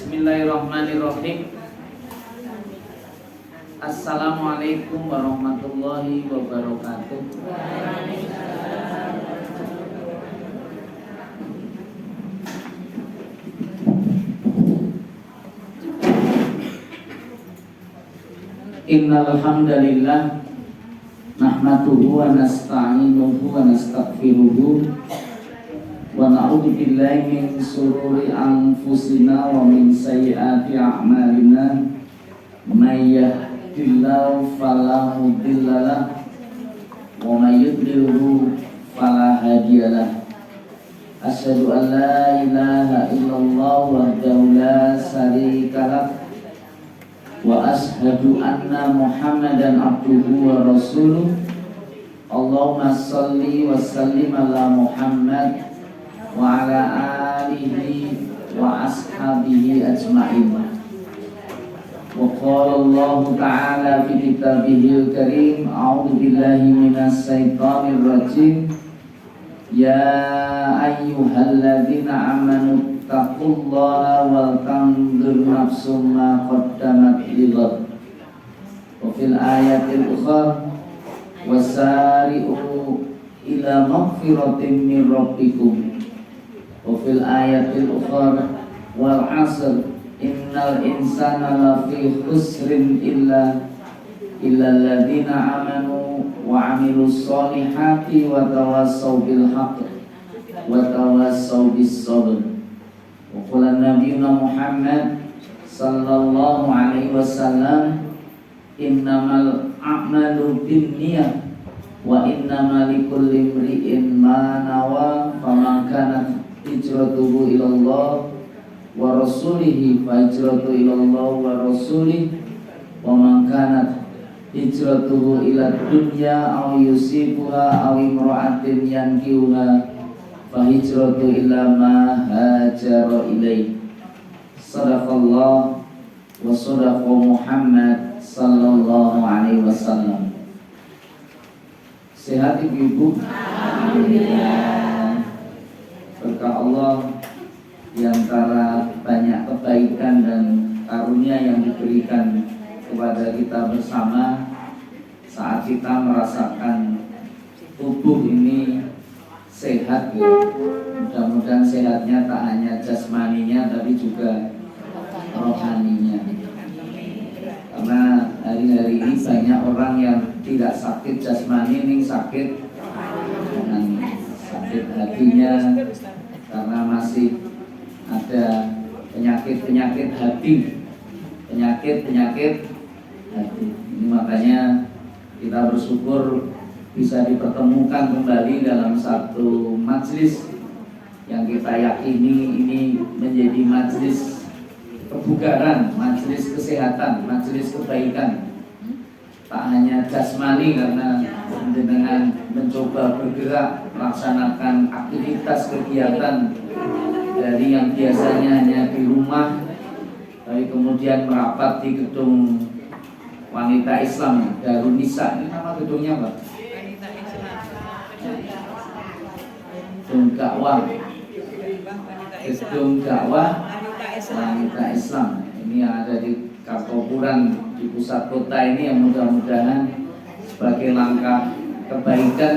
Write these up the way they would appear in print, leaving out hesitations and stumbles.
Bismillahirrahmanirrahim. Assalamualaikum warahmatullahi wabarakatuh. Innal hamdalillah nahmaduhu wa nasta'inuhu wa nastaghfiruhu wa na'udzu billahi min shururi anfusina wa min sayyiati a'malina may yahdihillahu fala mudhillalah wa may yudlilhu fala hadiyalah. Asyhadu an la ilaha illallah wahdahu la syarikalah wa ashhadu anna Muhammadan abduhu wa rasuluh. Allahumma shalli wa sallim ala Muhammad wa ala alihi wa ashabihi ajma'in. Wa qala Allah ta'ala fi kitabihil karim, a'udzu billahi minas syaitonir rajim. Ya ayyuhalladzina amanu taqullaha wal tanzur nafsum ma qaddamat lighad. Wa fil ayatil ukhra wasari'u ila maghfiratin min rabbikum. Wa fil ayatil ukhra wal 'asr innal insana lafi khusrin illa alladzina amanu wa 'amilus solihati wa tawassaw bil haqq wa tawassaw bis sabr. Wa qala nabiyuna Muhammad sallallahu alaihi wasallam, innamal a'malu binniyah wa innamal likulli imri'in ma nawa, faman kanat hijratuhu ilallah wa rasulihi fa hijratuhu ilallah wa rasulihi, wa man kanat hijratuhu ila dunya aw yusibuha aw imra'atin yankihuha fa hijratuhu ila ma hajara ilaih. Sadaqallah wa sadaqa Muhammad sallallahu alaihi wasallam. Sehat ibu-ibu? Alhamdulillah. Berkah Allah di antara banyak kebaikan dan karunia yang diberikan kepada kita bersama saat kita merasakan tubuh ini sehat, ya. Mudah-mudahan sehatnya tak hanya jasmaninya tapi juga rohaninya. Karena hari-hari ini banyak orang yang tidak sakit jasmani, ini sakit rohani, sakit hatinya, karena masih ada penyakit-penyakit hati, penyakit hati. Ini makanya kita bersyukur bisa dipertemukan kembali dalam satu majelis yang kita yakini ini menjadi majelis kebugaran, majelis kesehatan, majelis kebaikan. Tak hanya jasmani karena dengan mencoba bergerak melaksanakan aktivitas kegiatan dari yang biasanya hanya di rumah, tapi kemudian merapat di gedung Wanita Islam, Darun Nisa. Ini nama gedungnya apa? Gedung dakwah, gedung dakwah Wanita Islam. Ini yang ada di Kartopuran di pusat kota ini, yang mudah-mudahan sebagai langkah kebaikan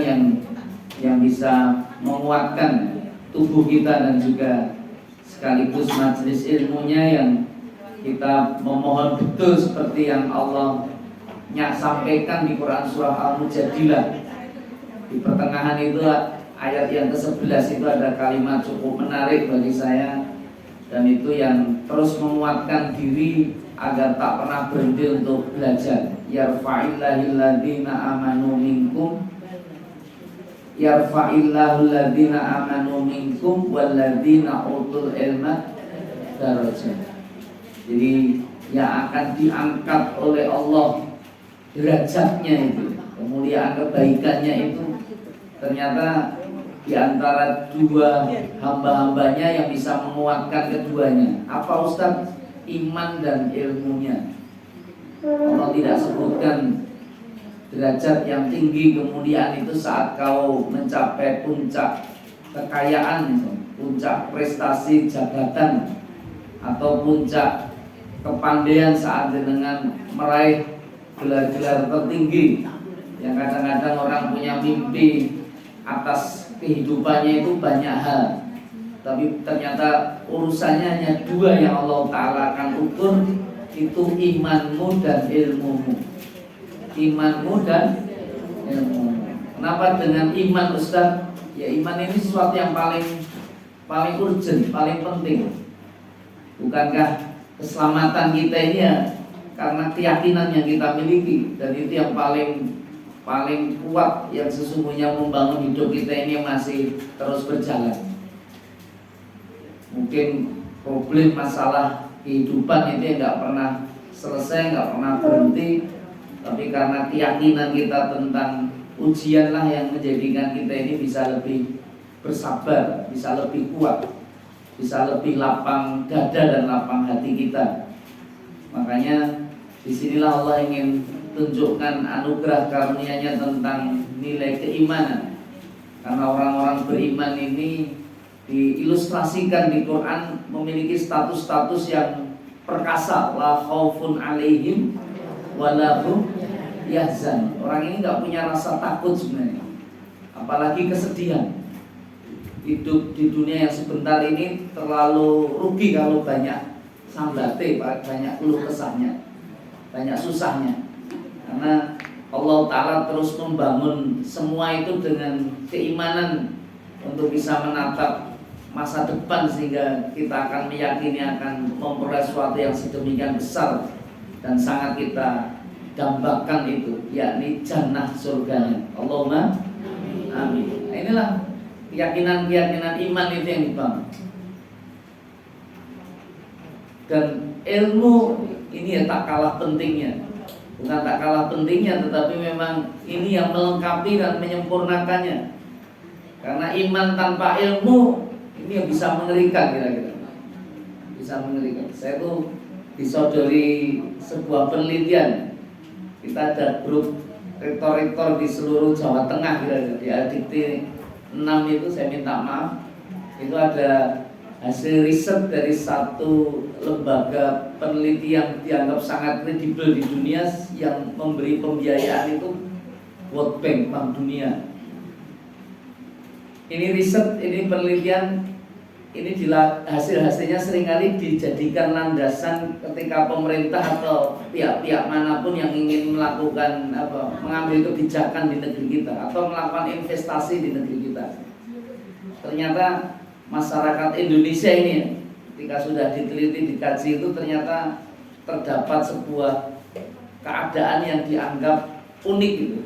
yang bisa menguatkan tubuh kita dan juga sekaligus majelis ilmunya yang kita memohon betul seperti yang Allah sampaikan di Quran surah Al-Mujadilah. Di pertengahan itu ayat yang ke-11 itu ada kalimat cukup menarik bagi saya, dan itu yang terus menguatkan diri agar tak pernah berhenti untuk belajar. Yarfa'illahil ladzina amanu minkum, yarfa'illahul ladzina amanu minkum wal ladzina utul ilma darajat. Jadi yang akan diangkat oleh Allah derajatnya itu, kemuliaan kebaikannya itu, ternyata di antara dua hamba-hambanya yang bisa menguatkan keduanya. Apa Ustaz? Iman dan ilmunya. Allah tidak sebutkan derajat yang tinggi kemuliaan itu saat kau mencapai puncak kekayaan, puncak prestasi jabatan, atau puncak kepandaian saat dengan meraih gelar-gelar tertinggi yang kadang-kadang orang punya mimpi atas kehidupannya itu banyak hal, tapi ternyata urusannya hanya dua yang Allah Ta'ala akan ukur, itu imanmu dan ilmumu. Imanmu dan ilmumu. Kenapa dengan iman, Ustaz? Ya, iman ini sesuatu yang paling urgent, paling penting. Bukankah keselamatan kita ini ya karena keyakinan yang kita miliki, dan itu yang paling kuat yang sesungguhnya membangun hidup kita ini masih terus berjalan. Mungkin problem masalah kehidupan itu nggak pernah selesai, nggak pernah berhenti, tapi karena keyakinan kita tentang ujianlah yang menjadikan kita ini bisa lebih bersabar, bisa lebih kuat, bisa lebih lapang dada dan lapang hati kita. Makanya disinilah Allah ingin tunjukkan anugerah karunia-Nya tentang nilai keimanan. Karena orang-orang beriman ini diilustrasikan di Quran memiliki status-status yang perkasa, la khaufun alaihim walahum yahzan. Orang ini nggak punya rasa takut sebenarnya, apalagi kesedihan. Hidup di dunia yang sebentar ini terlalu rugi kalau banyak sambate, banyak keluh kesahnya, banyak susahnya. Karena Allah Ta'ala terus membangun semua itu dengan keimanan untuk bisa menatap masa depan, sehingga kita akan meyakini akan memperoleh sesuatu yang sedemikian besar dan sangat kita dambakan itu, yakni jannah surganya. Allahumma amin. Nah, inilah keyakinan iman itu yang dibangun. Dan ilmu ini ya tak kalah pentingnya. Bukan tak kalah pentingnya, tetapi memang ini yang melengkapi dan menyempurnakannya. Karena iman tanpa ilmu ini yang bisa mengerikan, kira-kira bisa mengerikan. Saya tuh disodori sebuah penelitian. Kita ada grup rektor-rektor di seluruh Jawa Tengah, kira-kira di Adikti 6 itu, saya minta maaf, itu ada hasil riset dari satu lembaga peneliti yang dianggap sangat kredibel di dunia, yang memberi pembiayaan itu World Bank, Bank Dunia. Ini riset, ini penelitian, ini hasil-hasilnya seringkali dijadikan landasan ketika pemerintah atau pihak-pihak manapun yang ingin melakukan mengambil kebijakan di negeri kita atau melakukan investasi di negeri kita. Ternyata masyarakat Indonesia ini ketika sudah diteliti, dikaji, itu ternyata terdapat sebuah keadaan yang dianggap unik gitu.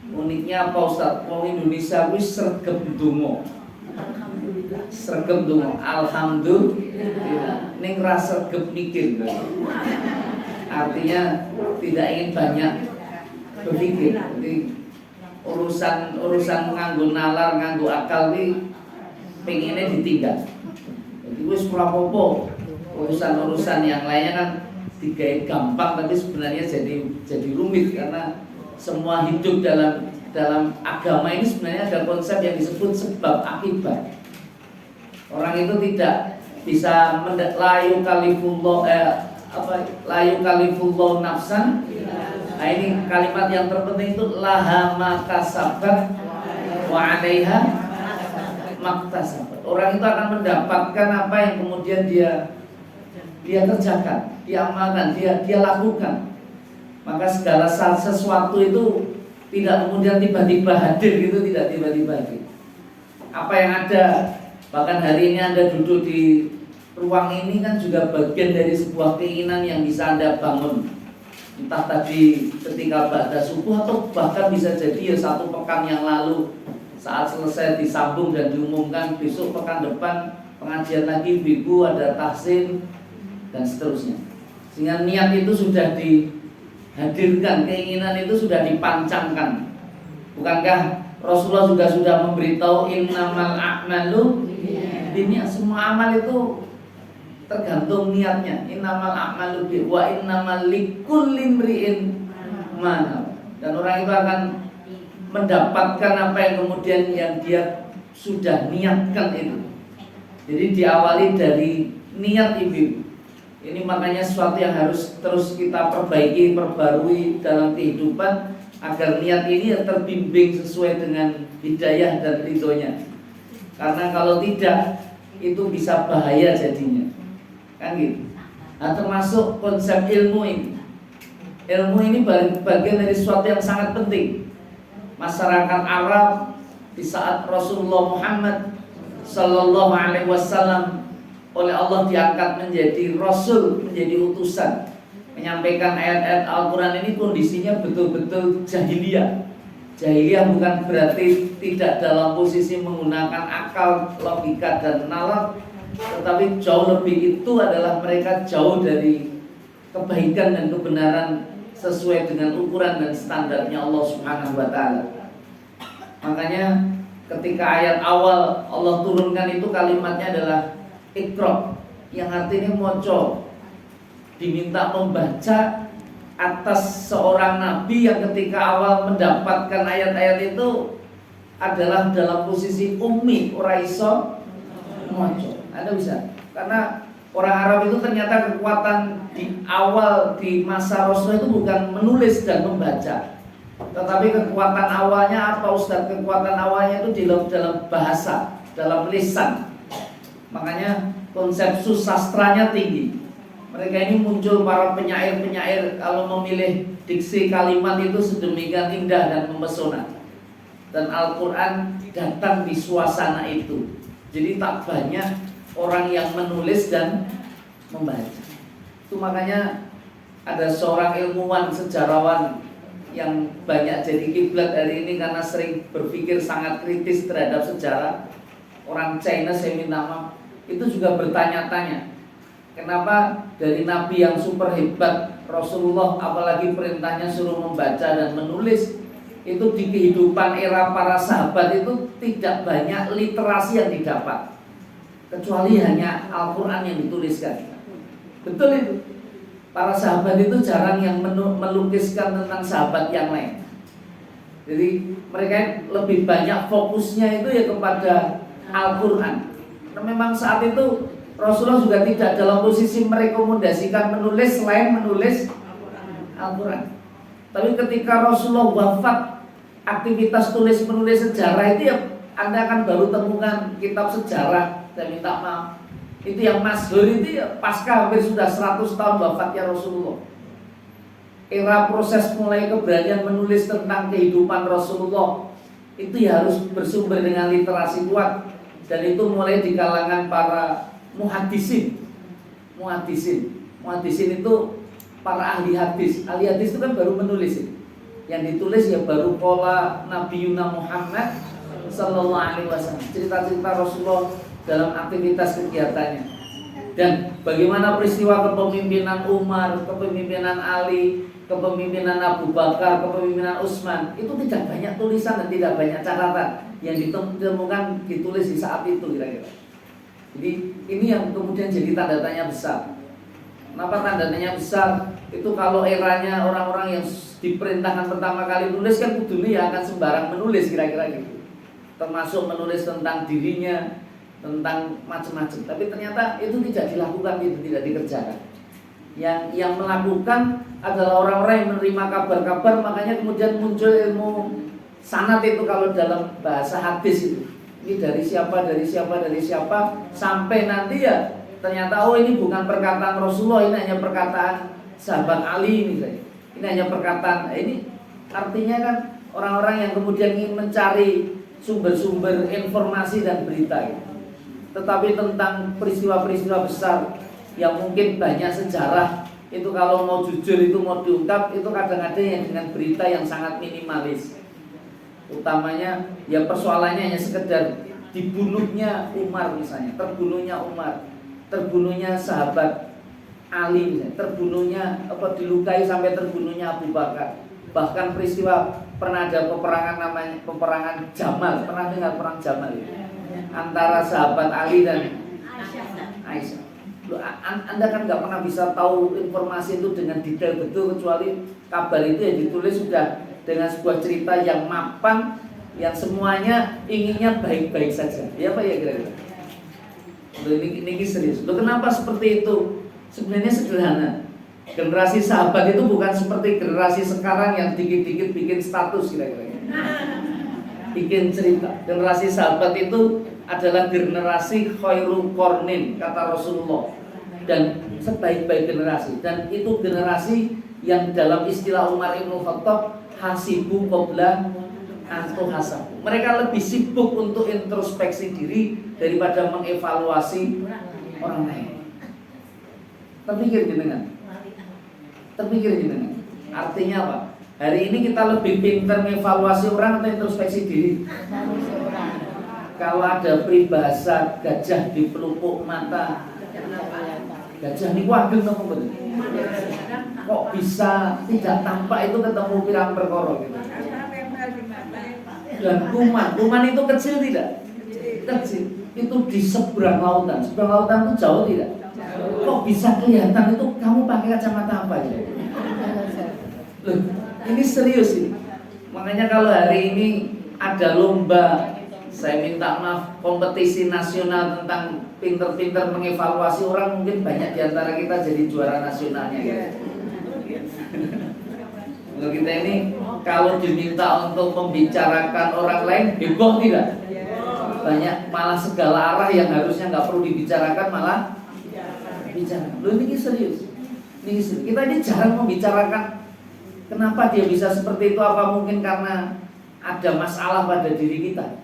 Uniknya apa, Ustaz? Wong Indonesia wis sregep ndonga. Sregep ndonga. Alhamdulillah. Ning ra sregep mikir. Artinya tidak ingin banyak berpikir. Jadi urusan nganggo nalar, nganggo akal iki pengennya ditinggal. Jadi wis ora apa-apa. Urusan-urusan yang lainnya kan digawe gampang, tapi sebenarnya jadi rumit, karena semua hidup dalam agama ini sebenarnya ada konsep yang disebut sebab akibat. Orang itu tidak bisa layu kalifullah nafsan. Nah, ini kalimat yang terpenting itu laha makasabat wa 'alaiha maktasabat. Orang itu akan mendapatkan apa yang kemudian dia kerjakan, dia amalkan, dia lakukan. Maka segala sesuatu itu tidak kemudian tiba-tiba hadir gitu, tidak tiba-tiba hadir. Apa yang ada, bahkan hari ini Anda duduk di ruang ini kan juga bagian dari sebuah keinginan yang bisa Anda bangun. Entah tadi ketika ba'da subuh atau bahkan bisa jadi ya 1 pekan yang lalu saat selesai disambung dan diumumkan besok pekan depan pengajian lagi, ibu ada tahsin dan seterusnya. Sehingga niat itu sudah dihadirkan, keinginan itu sudah dipancangkan. Bukankah Rasulullah juga sudah memberitahu innamal a'malu binniyat, semua amal itu tergantung niatnya. Innamal a'malu binniyat wa innamal likulli imri'in ma nawa. Dan orang itu akan mendapatkan apa yang kemudian yang dia sudah niatkan itu. Jadi diawali dari niat ibu. Ini makanya sesuatu yang harus terus kita perbaiki, perbarui dalam kehidupan, agar niat ini terbimbing sesuai dengan hidayah dan ridhonya. Karena kalau tidak, itu bisa bahaya jadinya, kan gitu. Nah, termasuk konsep ilmu ini. Ilmu ini bagian dari sesuatu yang sangat penting. Masyarakat Arab di saat Rasulullah Muhammad Sallallahu Alaihi Wasallam oleh Allah diangkat menjadi Rasul, menjadi utusan, menyampaikan ayat-ayat Al-Quran ini, kondisinya betul-betul jahiliyah. Jahiliyah bukan berarti tidak dalam posisi menggunakan akal, logika, dan nalar, tetapi jauh lebih itu adalah mereka jauh dari kebaikan dan kebenaran sesuai dengan ukuran dan standarnya Allah Subhanahu wa Ta'ala. Makanya ketika ayat awal Allah turunkan itu kalimatnya adalah Iqra, yang artinya moco, diminta membaca atas seorang nabi yang ketika awal mendapatkan ayat-ayat itu adalah dalam posisi ummi, ora iso moco. Anda bisa, karena orang Arab itu ternyata kekuatan di awal di masa Rasul itu bukan menulis dan membaca, tetapi kekuatan awalnya apa Ustaz? Kekuatan awalnya itu di dalam bahasa, dalam lisan. Makanya konsep susastranya tinggi. Mereka ini muncul para penyair-penyair kalau memilih diksi kalimat itu sedemikian indah dan memesona. Dan Al-Quran datang di suasana itu. Jadi tak banyak orang yang menulis dan membaca. Itu makanya ada seorang ilmuwan sejarawan yang banyak jadi kiblat hari ini karena sering berpikir sangat kritis terhadap sejarah. Orang China, saya minta maaf, itu juga bertanya-tanya, kenapa dari nabi yang super hebat Rasulullah, apalagi perintahnya suruh membaca dan menulis, itu di kehidupan era para sahabat itu tidak banyak literasi yang didapat, kecuali hanya Al-Quran yang dituliskan. Betul itu. Para sahabat itu jarang yang melukiskan tentang sahabat yang lain. Jadi mereka lebih banyak fokusnya itu ya kepada Al-Quran. Nah, memang saat itu Rasulullah juga tidak dalam posisi merekomendasikan menulis selain menulis Al-Quran. Tapi ketika Rasulullah wafat, aktivitas tulis-menulis sejarah itu ya Anda akan baru temukan kitab sejarah. Saya minta maaf, itu yang masyhur itu ya pasca hampir sudah 100 tahun wafatnya Rasulullah. Era proses mulai keberanian menulis tentang kehidupan Rasulullah itu ya harus bersumber dengan literasi kuat. Dan itu mulai di kalangan para muhaddisin. Muhaddisin itu para ahli hadis. Ahli hadis itu kan baru menulis. Yang ditulis ya baru pola Nabi Yuna Muhammad Sallallahu Alaihi Wasallam, cerita-cerita Rasulullah dalam aktivitas kegiatannya. Dan bagaimana peristiwa kepemimpinan Umar, kepemimpinan Ali, kepemimpinan Abu Bakar, kepemimpinan Utsman, itu tidak banyak tulisan dan tidak banyak catatan yang ditemukan ditulis di saat itu kira-kira. Jadi ini yang kemudian jadi tanda tanya besar. Kenapa tanda tanya besar? Itu kalau eranya orang-orang yang diperintahkan pertama kali menulis kan kudunya ya akan sembarang menulis kira-kira gitu. Termasuk menulis tentang dirinya, tentang macam-macam. Tapi ternyata itu tidak dilakukan, itu tidak dikerjakan. Yang melakukan adalah orang-orang yang menerima kabar-kabar, makanya kemudian muncul ilmu sanad itu kalau dalam bahasa hadis itu. Ini dari siapa, sampai nanti ya ternyata oh ini bukan perkataan Rasulullah, ini hanya perkataan sahabat Ali misalnya. Ini hanya perkataan, ini artinya kan orang-orang yang kemudian ingin mencari sumber-sumber informasi dan berita gitu. Tetapi tentang peristiwa-peristiwa besar yang mungkin banyak sejarah itu kalau mau jujur itu mau diungkap itu kadang-kadang yang dengan berita yang sangat minimalis. Utamanya ya persoalannya hanya sekedar dibunuhnya Umar misalnya, terbunuhnya sahabat Ali misalnya, terbunuhnya dilukai sampai terbunuhnya Abu Bakar. Bahkan peristiwa pernah ada peperangan namanya peperangan Jamal, pernah dengar perang Jamal ya? Antara sahabat Ali dan Aisyah. Anda kan nggak pernah bisa tahu informasi itu dengan detail betul kecuali kabar itu yang ditulis sudah dengan sebuah cerita yang mapan, yang semuanya inginnya baik-baik saja. Ya Pak ya kira-kira. Ini serius. Loh, kenapa seperti itu? Sebenarnya sederhana. Generasi sahabat itu bukan seperti generasi sekarang yang dikit-dikit bikin status kira-kira, bikin cerita. Generasi sahabat itu adalah generasi khairul qarnin kata Rasulullah, dan sebaik-baik generasi. Dan itu generasi yang dalam istilah Umar Ibn Khattab, hasibu qabla antu hasabu. Mereka lebih sibuk untuk introspeksi diri daripada mengevaluasi orang lain. Terpikir gini. Artinya apa? Hari ini kita lebih pintar mengevaluasi orang atau introspeksi diri? Kalau ada peribahasa gajah di pelupuk mata, gajah ini wageng apa betul? Kok bisa tidak tampak itu ketemu pirang perkara gitu. Dan kuman itu kecil tidak? Kecil. Itu di seberang lautan. Seberang lautan itu jauh tidak? Kok bisa kelihatan itu kamu pakai kacamata apa ya? Loh, ini serius ini. Makanya kalau hari ini ada lomba, saya minta maaf, kompetisi nasional tentang pinter-pinter mengevaluasi orang, mungkin banyak diantara kita jadi juara nasionalnya ya. Kalau kita ini kalau diminta untuk membicarakan orang lain, heboh tidak? Banyak, malah segala arah yang harusnya nggak perlu dibicarakan malah bicara. Loh, ini serius. Kita ini jarang membicarakan kenapa dia bisa seperti itu. Apa mungkin karena ada masalah pada diri kita,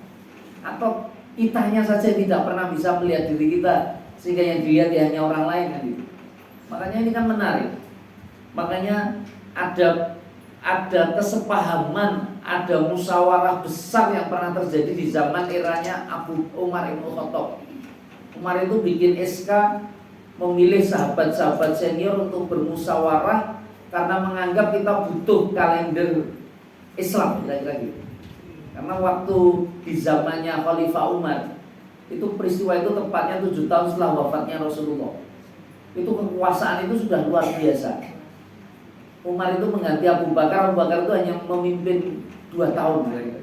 atau kitanya saja tidak pernah bisa melihat diri kita, sehingga yang dilihat ya hanya orang lain kan gitu. Makanya ini kan menarik. Makanya ada kesepahaman, ada musyawarah besar yang pernah terjadi di zaman eranya Abu Umar Ibn Khattab. Umar itu bikin SK memilih sahabat-sahabat senior untuk bermusyawarah karena menganggap kita butuh kalender Islam kira-kira gitu. Karena waktu di zamannya Khalifah Umar, itu peristiwa itu tepatnya 7 tahun setelah wafatnya Rasulullah. Itu kekuasaan itu sudah luar biasa. Umar itu mengganti Abu Bakar itu hanya memimpin 2 tahun kira-kira.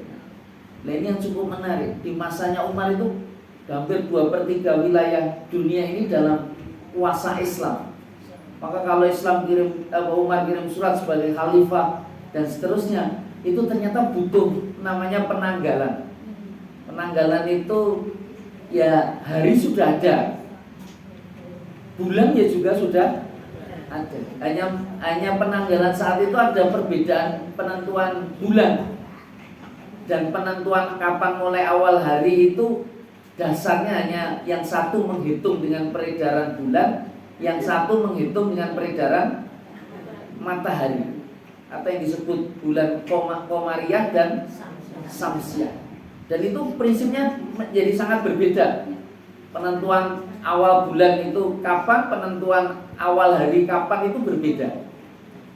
Nah, ini yang cukup menarik. Di masanya Umar itu hampir 2/3 wilayah dunia ini dalam kuasa Islam. Maka kalau Umar kirim surat sebagai khalifah dan seterusnya, itu ternyata butuh namanya penanggalan. Penanggalan itu ya hari sudah ada, bulan ya juga sudah ada. Hanya penanggalan saat itu ada perbedaan penentuan bulan dan penentuan kapan mulai awal hari itu. Dasarnya hanya yang satu menghitung dengan peredaran bulan, yang satu menghitung dengan peredaran matahari, atau yang disebut bulan Komariah dan Samsiah. Dan itu prinsipnya menjadi sangat berbeda. Penentuan awal bulan itu kapan, penentuan awal hari kapan itu berbeda.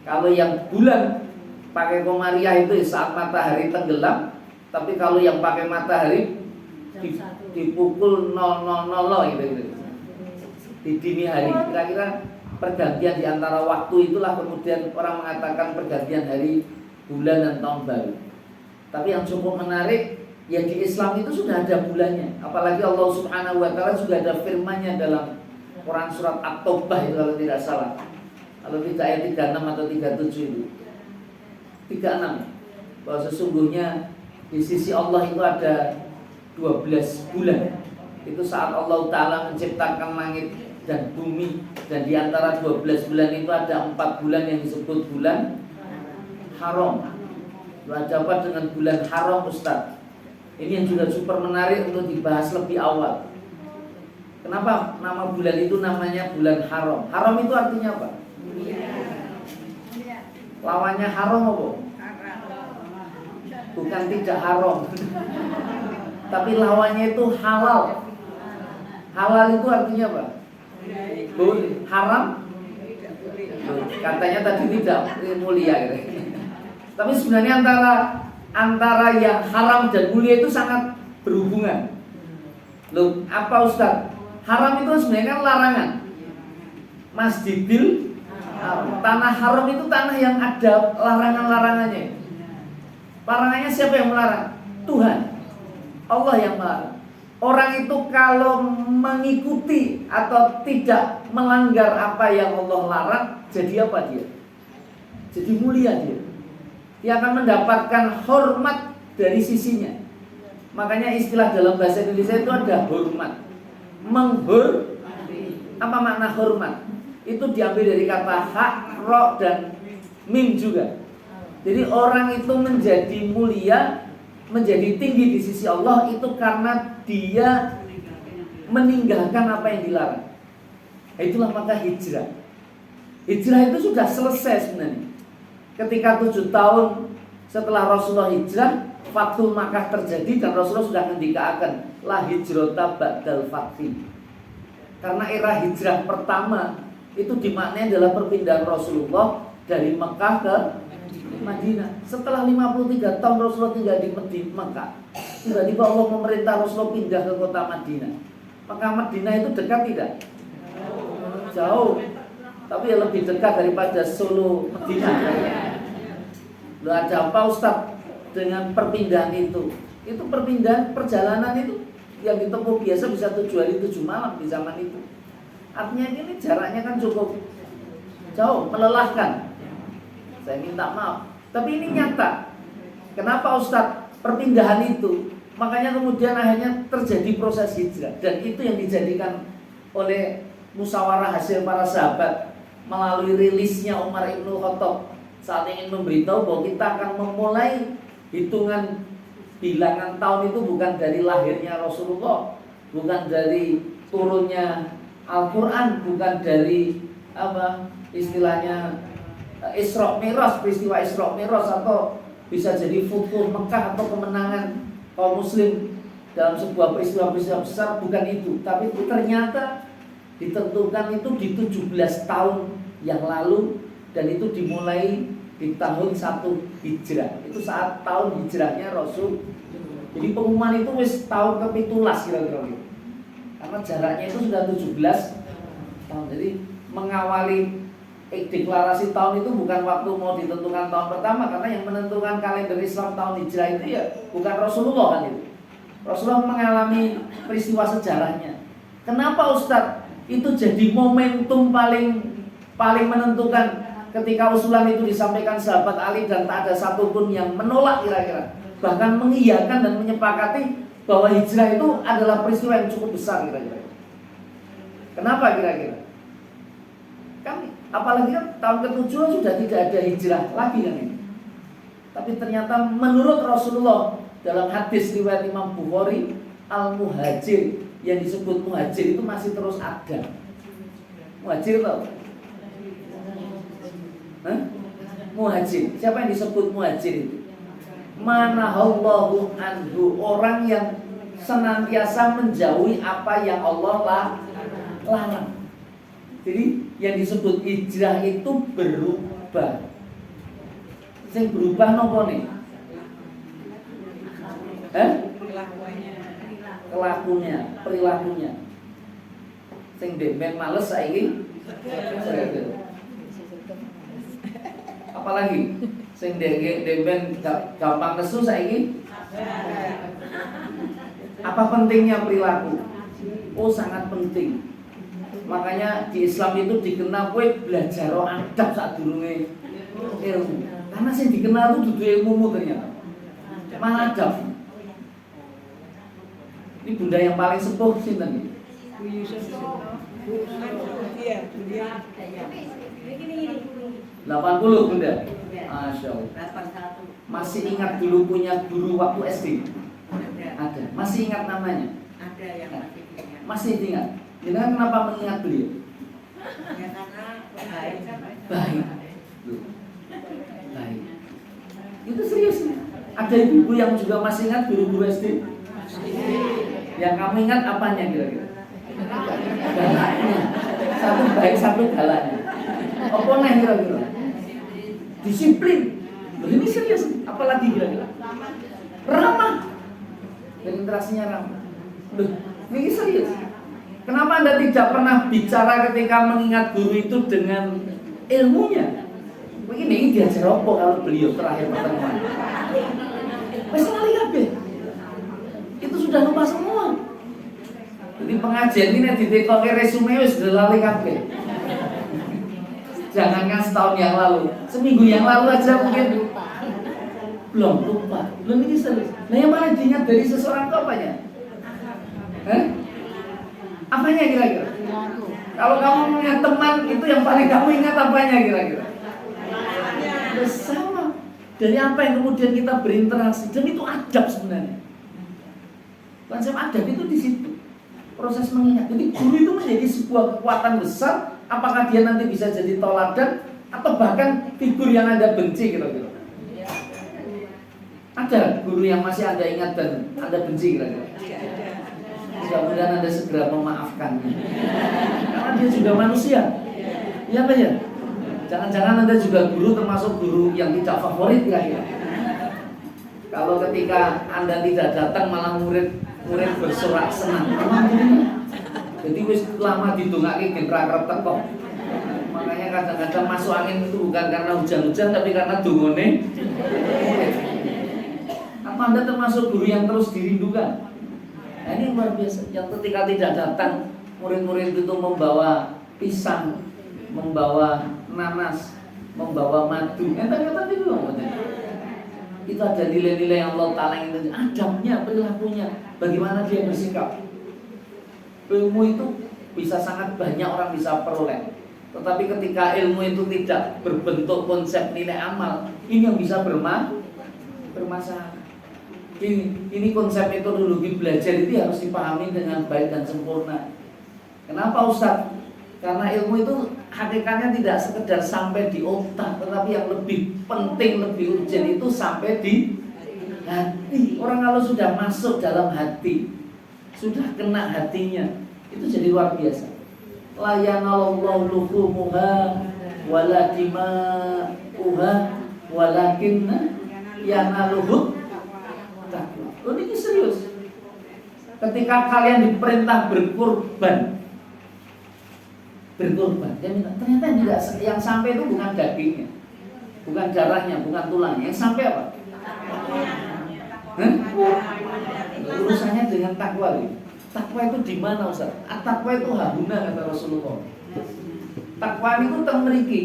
Kalau yang bulan pakai Komariah itu saat matahari tenggelam, tapi kalau yang pakai matahari di pukul 00.00 gitu. Di dini hari. Kira-kira pergantian di antara waktu itulah kemudian orang mengatakan pergantian hari, bulan dan tahun baru. Tapi yang cukup menarik, ya di Islam itu sudah ada bulannya. Apalagi Allah Subhanahu wa taala juga ada firman-Nya dalam Quran surat At-Taubah itu kalau tidak salah. Kalau tidak ayat 36 atau 37 itu. 36. Bahwa sesungguhnya di sisi Allah itu ada 12 bulan. Itu saat Allah Ta'ala menciptakan langit dan bumi. Dan di antara 12 bulan itu ada 4 bulan yang disebut bulan haram. Ada apa dengan bulan haram, Ustaz? Ini yang juga super menarik untuk dibahas lebih awal. Kenapa nama bulan itu namanya bulan haram? Haram itu artinya apa? Lawannya haram apa? Bukan tidak haram. Tapi lawannya itu halal. Halal itu artinya apa? Boleh. Haram? Katanya tadi tidak mulia. Tapi sebenarnya antara yang haram dan mulia itu sangat berhubungan. Loh, apa Ustaz? Haram itu sebenarnya kan larangan. Masjidil Haram. Tanah haram itu tanah yang ada larangan-larangannya. Larangannya siapa yang melarang? Tuhan. Allah yang melarang. Orang itu kalau mengikuti atau tidak melanggar apa yang Allah larang, jadi apa dia? Jadi mulia dia. Dia akan mendapatkan hormat dari sisinya. Makanya istilah dalam bahasa Indonesia itu ada hormat. Apa makna hormat? Itu diambil dari kata hak, ro, dan mim juga. Jadi orang itu menjadi mulia, menjadi tinggi di sisi Allah itu karena dia meninggalkan apa yang dilarang. Itulah maka hijrah. Hijrah itu sudah selesai sebenarnya. Ketika 7 tahun setelah Rasulullah hijrah, Fathul Makkah terjadi dan Rasulullah sudah ngendikakan la hijrata ba'dal fathi. Karena era hijrah pertama itu dimaknai adalah perpindahan Rasulullah dari Mekah ke Madinah. Setelah 53 tahun Rasulullah tinggal di Mekah, tiba-tiba Allah memerintah Rasulullah pindah ke kota Madinah. Maka Madinah itu dekat tidak? Jauh. Tapi ya lebih dekat daripada Solo Madinah. Loh, ada apa Ustaz dengan perpindahan itu? Itu perpindahan perjalanan itu yang ditempuh biasa bisa 7 hari 7 malam di zaman itu. Artinya ini jaraknya kan cukup jauh, melelahkan. Saya minta maaf. Tapi ini nyata. Kenapa Ustaz perpindahan itu? Makanya kemudian akhirnya terjadi proses hijrah. Dan itu yang dijadikan oleh musyawarah hasil para sahabat melalui rilisnya Umar Ibn Khattab saat ingin memberitahu bahwa kita akan memulai hitungan bilangan tahun itu bukan dari lahirnya Rasulullah, bukan dari turunnya Al-Quran, bukan dari apa istilahnya Isra Mi'raj, peristiwa Isra Mi'raj, atau bisa jadi futuh Mekah atau kemenangan kaum muslim dalam sebuah peristiwa-peristiwa besar, bukan itu. Tapi itu ternyata ditentukan itu di 17 tahun yang lalu, dan itu dimulai di tahun 1 Hijrah. Itu saat tahun hijrahnya Rasul. Jadi pengumuman itu wis tahun ke-17 kira-kira gitu. Karena jaraknya itu sudah 17 tahun. Jadi mengawali deklarasi tahun itu bukan waktu mau ditentukan tahun pertama, karena yang menentukan kalender Islam tahun hijrah itu ya bukan Rasulullah kan itu. Rasulullah mengalami peristiwa sejarahnya. Kenapa Ustadz? Itu jadi momentum paling menentukan ketika usulan itu disampaikan sahabat Ali dan tak ada satupun yang menolak kira-kira. Bahkan mengiyakan dan menyepakati bahwa hijrah itu adalah peristiwa yang cukup besar kira-kira. Kenapa kira-kira? Kan apalagi kan tahun ke-7 sudah tidak ada hijrah lagi kan ini. Tapi ternyata menurut Rasulullah dalam hadis riwayat Imam Bukhari, al-muhajir, yang disebut muhajir itu masih terus ada. Muhajir tahu? Muhajir. Siapa yang disebut muhajir itu? Manahallahu anhu, orang yang senantiasa menjauhi apa yang Allah larang. Jadi yang disebut hijrah itu berubah. Yang berubah nopo nih? Kelakunya, perilakunya. Sing ben males saiki. Apalagi sing ben gampang nesu saiki. Apa pentingnya perilaku? Oh, sangat penting. Makanya di Islam itu dikenal kowe belajar adab sadurunge ilmu. Karena sing dikenal itu dudu ilmu ternyata. Malah adab. Ini bunda yang paling sepuh sinten iki? Bu Yusuf. Iya, beliau. 80 bunda. Masya Allah. Masih ingat dulu punya guru waktu SD? Ada. Masih ingat namanya? Ada yang masih ingat. Masih ingat. Jadi kenapa mengingat beliau? Ya karena baik. Baik. Itu serius. Ada ibu yang juga masih ingat guru-guru SD? Yang kamu ingat apanya kira-kira? Galaknya. Satu baik, satu galaknya. Apa nih kira-kira? Disiplin. Loh, ini serius. Apalagi kira-kira? Ramah. Penetrasinya ramah. Loh, ini serius. Kenapa Anda tidak pernah bicara ketika mengingat guru itu dengan ilmunya? Begini, ini diajar apa kalau beliau terakhir pertemuan? Wes lali kabeh. Itu sudah lupa semua. Jadi pengajian ini ditekoke resume wis delali kabeh. Jangankan setahun yang lalu, seminggu yang lalu aja mungkin belum lupa. Belum ini serius. Nah yang paling diingat dari seseorang itu apanya? Apanya kira-kira? Kalau kamu punya teman itu yang paling kamu ingat apanya kira-kira? Sama. Dari apa yang kemudian kita berinteraksi, dan itu adab sebenarnya. Konsep adab itu di situ. Proses mengingat. Jadi guru itu menjadi sebuah kekuatan besar. Apakah dia nanti bisa jadi toladan atau bahkan figur yang Anda benci kira-kira? Ada guru yang masih Anda ingat dan Anda benci kira-kira? Mudah-mudahan Anda segera memaafkannya. Karena dia juga manusia. Iya Pak ya? Jangan-jangan Anda juga guru termasuk guru yang tidak favorit kira-kira. Kalau ketika Anda tidak datang malah murid bersorak senang. Jadi wis lama didongake gen ra kerep teko. Makanya kadang-kadang masuk angin itu bukan karena hujan-hujan tapi karena dongone. Apa Anda termasuk guru yang terus dirindukan? Nah, ini luar biasa. Yang ketika tidak datang, murid-murid itu membawa pisang, membawa nanas, membawa madu. Entah-entah itu itu ada nilai-nilai yang Allah Ta'ala yang adabnya, perilakunya, bagaimana dia bersikap. Ilmu itu bisa sangat banyak orang bisa peroleh. Tetapi ketika ilmu itu tidak berbentuk konsep nilai amal, ini yang bisa bermasalah. Ini konsep metodologi belajar itu harus dipahami dengan baik dan sempurna. Kenapa Ustaz? Karena ilmu itu hakikatnya tidak sekedar sampai di otak, tetapi yang lebih penting, lebih urgent itu sampai di hati. Orang kalau sudah masuk dalam hati, sudah kena hatinya, itu jadi luar biasa. La yanallahu luhumuha wala dima'uha walakinna yanaluhu taqwa. Ini serius. Ketika kalian diperintah berkorban, ternyata tidak, yang sampai itu bukan dagingnya, bukan darahnya, bukan tulangnya. Yang sampai apa? Urusannya dengan takwa. Takwa itu di mana Ustaz? Takwa itu hahuna kata Rasulullah. Takwa itu temriki.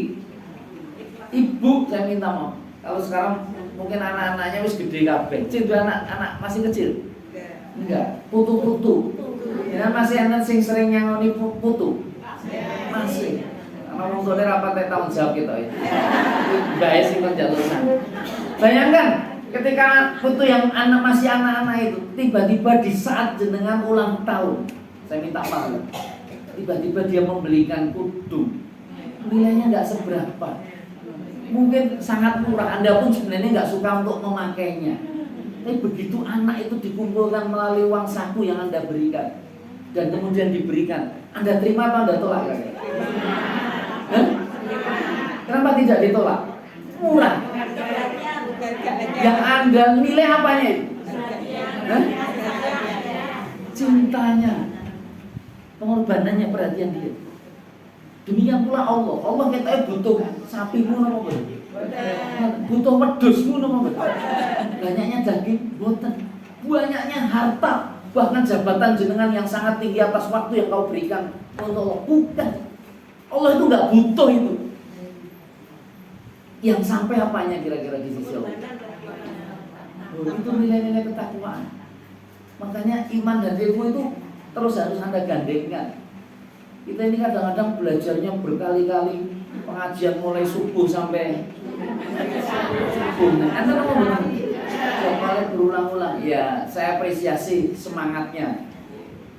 Ibu saya minta maaf. Kalau sekarang mungkin anak-anaknya wis gede kabeh. Itu anak masih kecil. Enggak, putu-putu. Ya masih anak sing sering nyangoni putu. Masih. Karena wong tuane rapat tahun jawab kita ya. Bae sing penjalosan. Bayangkan ketika putu yang masih anak-anak itu tiba-tiba di saat jenengan ulang tahun, saya minta maaf. Tiba-tiba dia membelikan kudung. Nilainya enggak seberapa. Mungkin sangat murah, Anda pun sebenarnya nggak suka untuk memakainya. Tapi begitu anak itu dikumpulkan melalui uang saku yang Anda berikan dan kemudian diberikan, Anda terima atau Anda tolak? Kenapa tidak ditolak? Murah. Yang Anda nilai apanya itu? Cintanya, pengorbanannya, perhatian dia. Demikian pula Allah. Allah kita butuh sapimu nama betul. Butuh wedhusmu nama betul. Banyaknya daging boten. Banyaknya harta, bahkan jabatan jenengan yang sangat tinggi atas waktu yang kau berikan untuk Allah. Bukan. Allah itu enggak butuh itu. Yang sampai apanya kira-kira di sisi Allah? Itu nilai-nilai ketakwaan. Makanya iman dan ilmu itu terus harus Anda gandengkan. Kita ini kadang-kadang belajarnya berkali-kali, pengajian mulai subuh sampai subuh. Anda mau bilang, kali berulang-ulang. Ya, saya apresiasi semangatnya.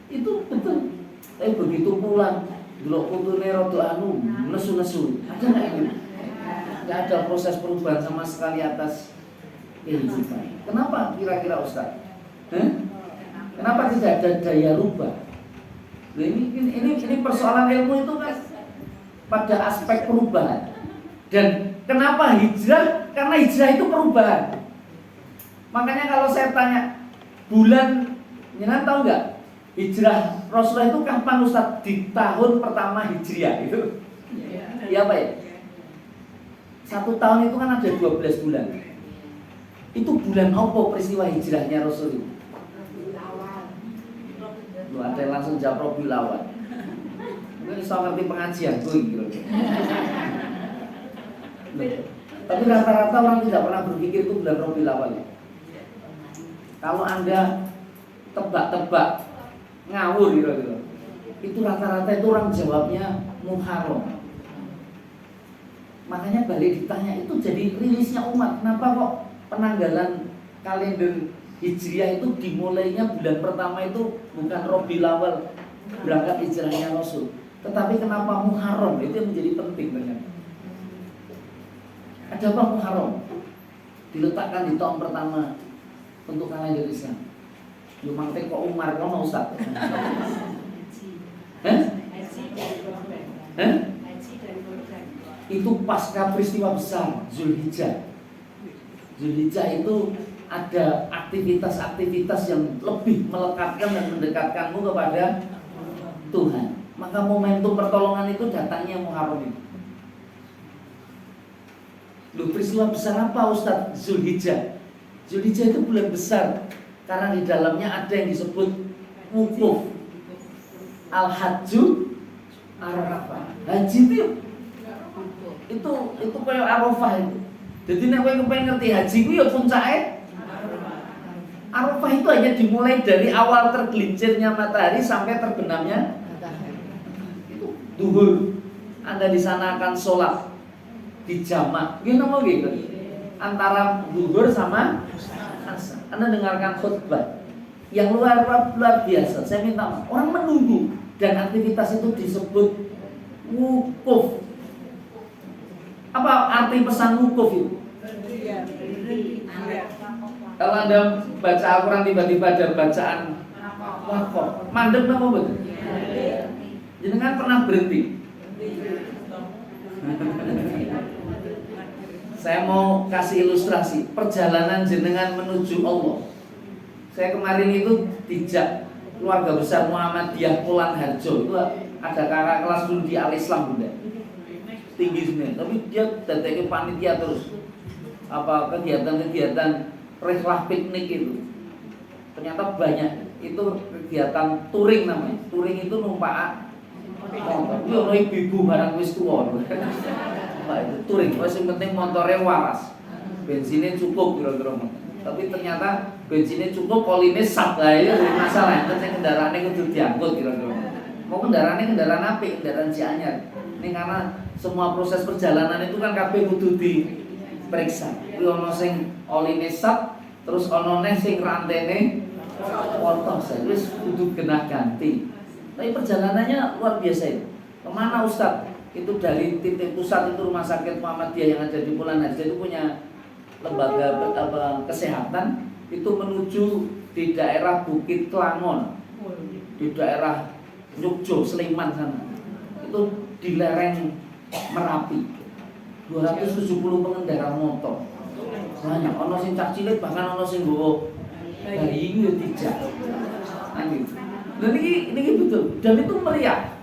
Itu betul. Tapi begitu pulang, delok putune rada nesu-nesu. Ada nggak itu? Nggak ada proses perubahan sama sekali atas kehidupan. Kenapa kira-kira Ustaz? Kenapa tidak ada daya rubah? Ini persoalan ilmu itu kan pada aspek perubahan. Dan kenapa hijrah? Karena hijrah itu perubahan. Makanya kalau saya tanya bulan, jangan tahu nggak? Hijrah Rasulullah itu kapan Ustaz? Di tahun pertama Hijriah itu. Iya Pak ya? 1 tahun itu kan ada 12 bulan. Itu bulan apa peristiwa hijrahnya Rasul itu? Lu ada yang langsung jawab Robiul Awal. Mungkin bisa ngerti pengajian gue gitu. Tapi rata-rata orang tidak pernah berpikir itu bulan Robiul Awal. Kalau Anda tebak-tebak ngawur gitu. Itu rata-rata itu orang jawabnya Muharram. Makanya balik ditanya itu jadi rilisnya umat. Kenapa kok penanggalan kalender Hijriah itu dimulainya bulan pertama itu bukan Robiul Awal berangkat hijrahnya Rasul, tetapi kenapa Muharram? Itu yang menjadi penting ternyata. Ada apa Muharram? Diletakkan di tahun pertama untuk kalender Islam. Lu mangte kok Umar kok mau Ustaz? Itu pasca peristiwa besar Zulhijjah. Zulhijjah itu ada aktivitas-aktivitas yang lebih melekatkan dan mendekatkanmu kepada Tuhan. Maka momentum pertolongan itu datangnya Muharram itu. Loh, peristiwa besar apa Ustaz? Zulhijjah. Zulhijjah itu bulan besar karena di dalamnya ada yang disebut wukuf. Al-Hajju Arafah. Haji itu kayak Arafah itu. Jadi nek kowe kepengen ngerti haji ku ya puncake Arafah itu hanya dimulai dari awal tergelincirnya matahari sampai terbenamnya itu duhur. Anda di sana akan sholat di jamak. Gini nama gitu. Antara duhur sama asar. Anda dengarkan khutbah yang luar biasa. Saya minta maaf. Orang menunggu dan aktivitas itu disebut wukuf. Apa arti pesan wukuf itu? Kalau Anda baca Al-Quran tiba-tiba ada bacaan wakaf, mandek apa betul? Jenengan pernah berhenti? Saya mau kasih ilustrasi perjalanan jenengan menuju Allah. Saya kemarin itu dijak keluarga besar Muhammadiyah Pulan Harjo. Itu ada kakak kelas dulu di Al-Islam Bunda. Tinggi sini, tapi dia datangnya panitia terus. Apa kegiatan-kegiatan rehlah piknik itu. Ternyata banyak. Itu kegiatan touring namanya. Touring itu numpak motor. Yo ono ibu barang wis tuwa. Pak itu touring, wis penting motornya waras. Bensinnya cukup kira-kira. Tapi ternyata bensinnya cukup, poline sak lah ya masalah. Penting kendaraannya kudu diangkut kira-kira. Mau kendaraannya kendaraan apik, kendaraan Cianyar. Ini karena semua proses perjalanan itu kan kabeh kudu diperiksa. Kuwi ono sing oline sak, terus ono sing rantene potong, wis kudu genah ganti. Tapi perjalanannya luar biasa itu. Kemana Ustaz? Itu dari titik pusat itu rumah sakit Muhammadiyah yang ada di Pulan Harjo itu punya lembaga kesehatan itu menuju di daerah Bukit Klangon, di daerah Yogyo, Sleman sana. Itu di lereng Merapi. 270 pengendara motor. Banyak, ono sing cah cilik bahkan ono sing nggawa bayi yo dijak. Nah gitu. Dan ini betul. Dan itu meriah.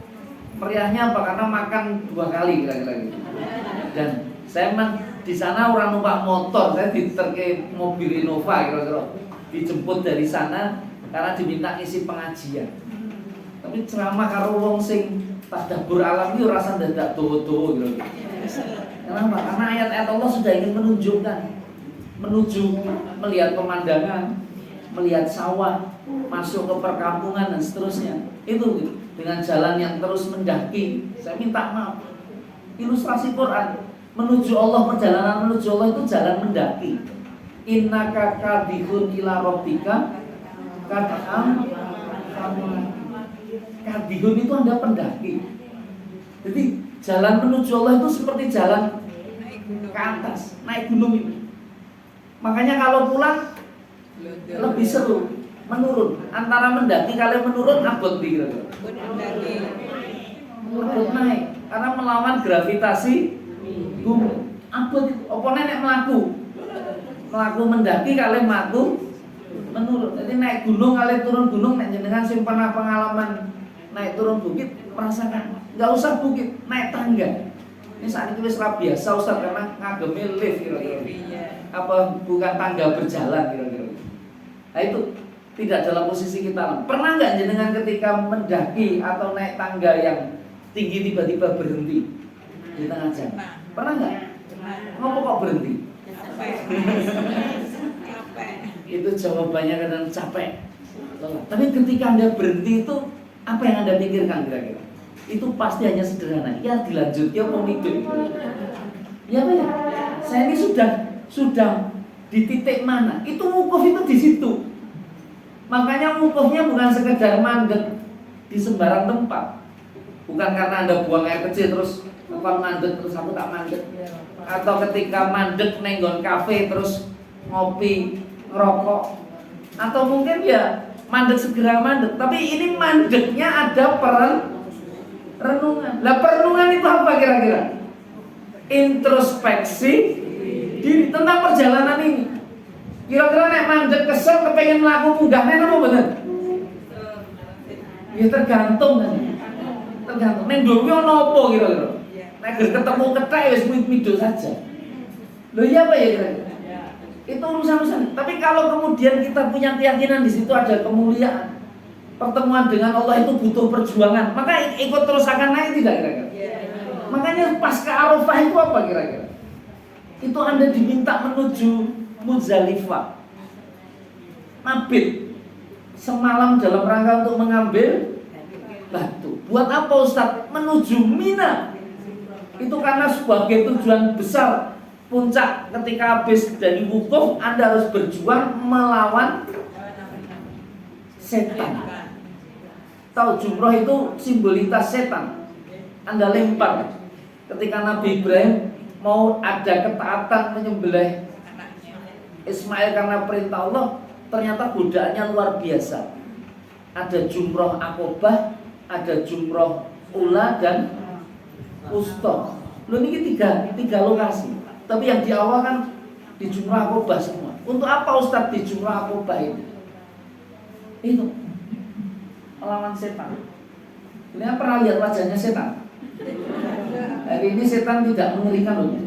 Meriahnya apa? Karena makan 2 kali kira-kira gitu. Dan saya memang di sana orang numpak motor, saya diterke mobil Innova kira-kira. Dijemput dari sana karena diminta isi pengajian. Tapi ceramah karo wong sing tadabbur alam itu rasa dadak dowo-dowo gitu. Kenapa? Karena ayat-ayat Allah sudah ingin menunjukkan menuju melihat pemandangan, melihat sawah, masuk ke perkampungan dan seterusnya. Itu gitu. Dengan jalan yang terus mendaki. Saya minta maaf. Ilustrasi Quran menuju Allah, perjalanan menuju Allah itu jalan mendaki. Innaka kadihun ila rabbika kadham kadihun itu Anda pendaki. Jadi jalan menuju Allah itu seperti jalan ke atas, naik gunung ini. Makanya kalau pulang lebih seru menurun. Antara mendaki kalian menurun abot di kira-kira. Abot naik karena melawan gravitasi bumi. Abot itu apa nek melaku mendaki kalian mlaku menurun. Jadi naik gunung kalian turun gunung, nek jenengan sing pernah pengalaman naik turun bukit merasakan. Enggak usah bukit, naik tangga. Ini saat itu wis biasa Ustaz karena ngagemi lift kira-kira. Apa bukan tangga berjalan kira-kira. Nah itu tidak dalam posisi kita. Pernah nggak jenengan ketika mendaki atau naik tangga yang tinggi tiba-tiba berhenti di tengah jalan? Pernah nggak? Ngopo kok berhenti? Capek. Itu jawabannya kadang capek. Lelah. Tapi ketika Anda berhenti itu apa yang Anda pikirkan kira-kira? Itu pasti hanya sederhana. Ya dilanjut, ya mau hidup. Ya Pak ya. Saya ini sudah di titik mana? Itu wukuf itu di situ. Makanya wukufnya bukan sekedar mandek di sembarang tempat. Bukan karena Anda buang air kecil terus apa mandek terus aku tak mandek. Atau ketika mandek nenggon kafe terus ngopi, ngerokok. Atau mungkin ya mandek segera mandek. Tapi ini mandeknya ada renungan. Lah perenungan itu apa kira-kira? Introspeksi diri tentang perjalanan ini. Kira-kira nek mandek kesel kepengen mlaku munggah nek apa bener? Ya tergantung kan. Tergantung. Nek dhewe ono apa kira-kira? Nek ketemu kethek wis mido saja. Loh iya apa ya kira-kira? Itu urusan-urusan. Tapi kalau kemudian kita punya keyakinan di situ ada kemuliaan, pertemuan dengan Allah itu butuh perjuangan, maka ikut terus akan naik tidak kira-kira? Makanya pasca Arafah itu apa kira-kira? Itu Anda diminta menuju Muzdalifah, mabit semalam dalam rangka untuk mengambil batu. Buat apa Ustaz? Menuju Mina. Itu karena sebagai tujuan besar puncak ketika habis dari wukuf Anda harus berjuang melawan setan. Tahu jumroh itu simbolitas setan. Anda lempar. Ketika Nabi Ibrahim mau ada ketaatan menyembelih Ismail karena perintah Allah, ternyata godaannya luar biasa. Ada jumroh akobah, ada jumroh ula dan ustoh. Loh ini tiga lokasi. Tapi yang di awal kan di jumroh akobah semua. Untuk apa Ustadz di jumroh akobah itu? Itu melawan setan. Ini pernah lihat wajahnya setan? Hari ini setan tidak mengerikan loh.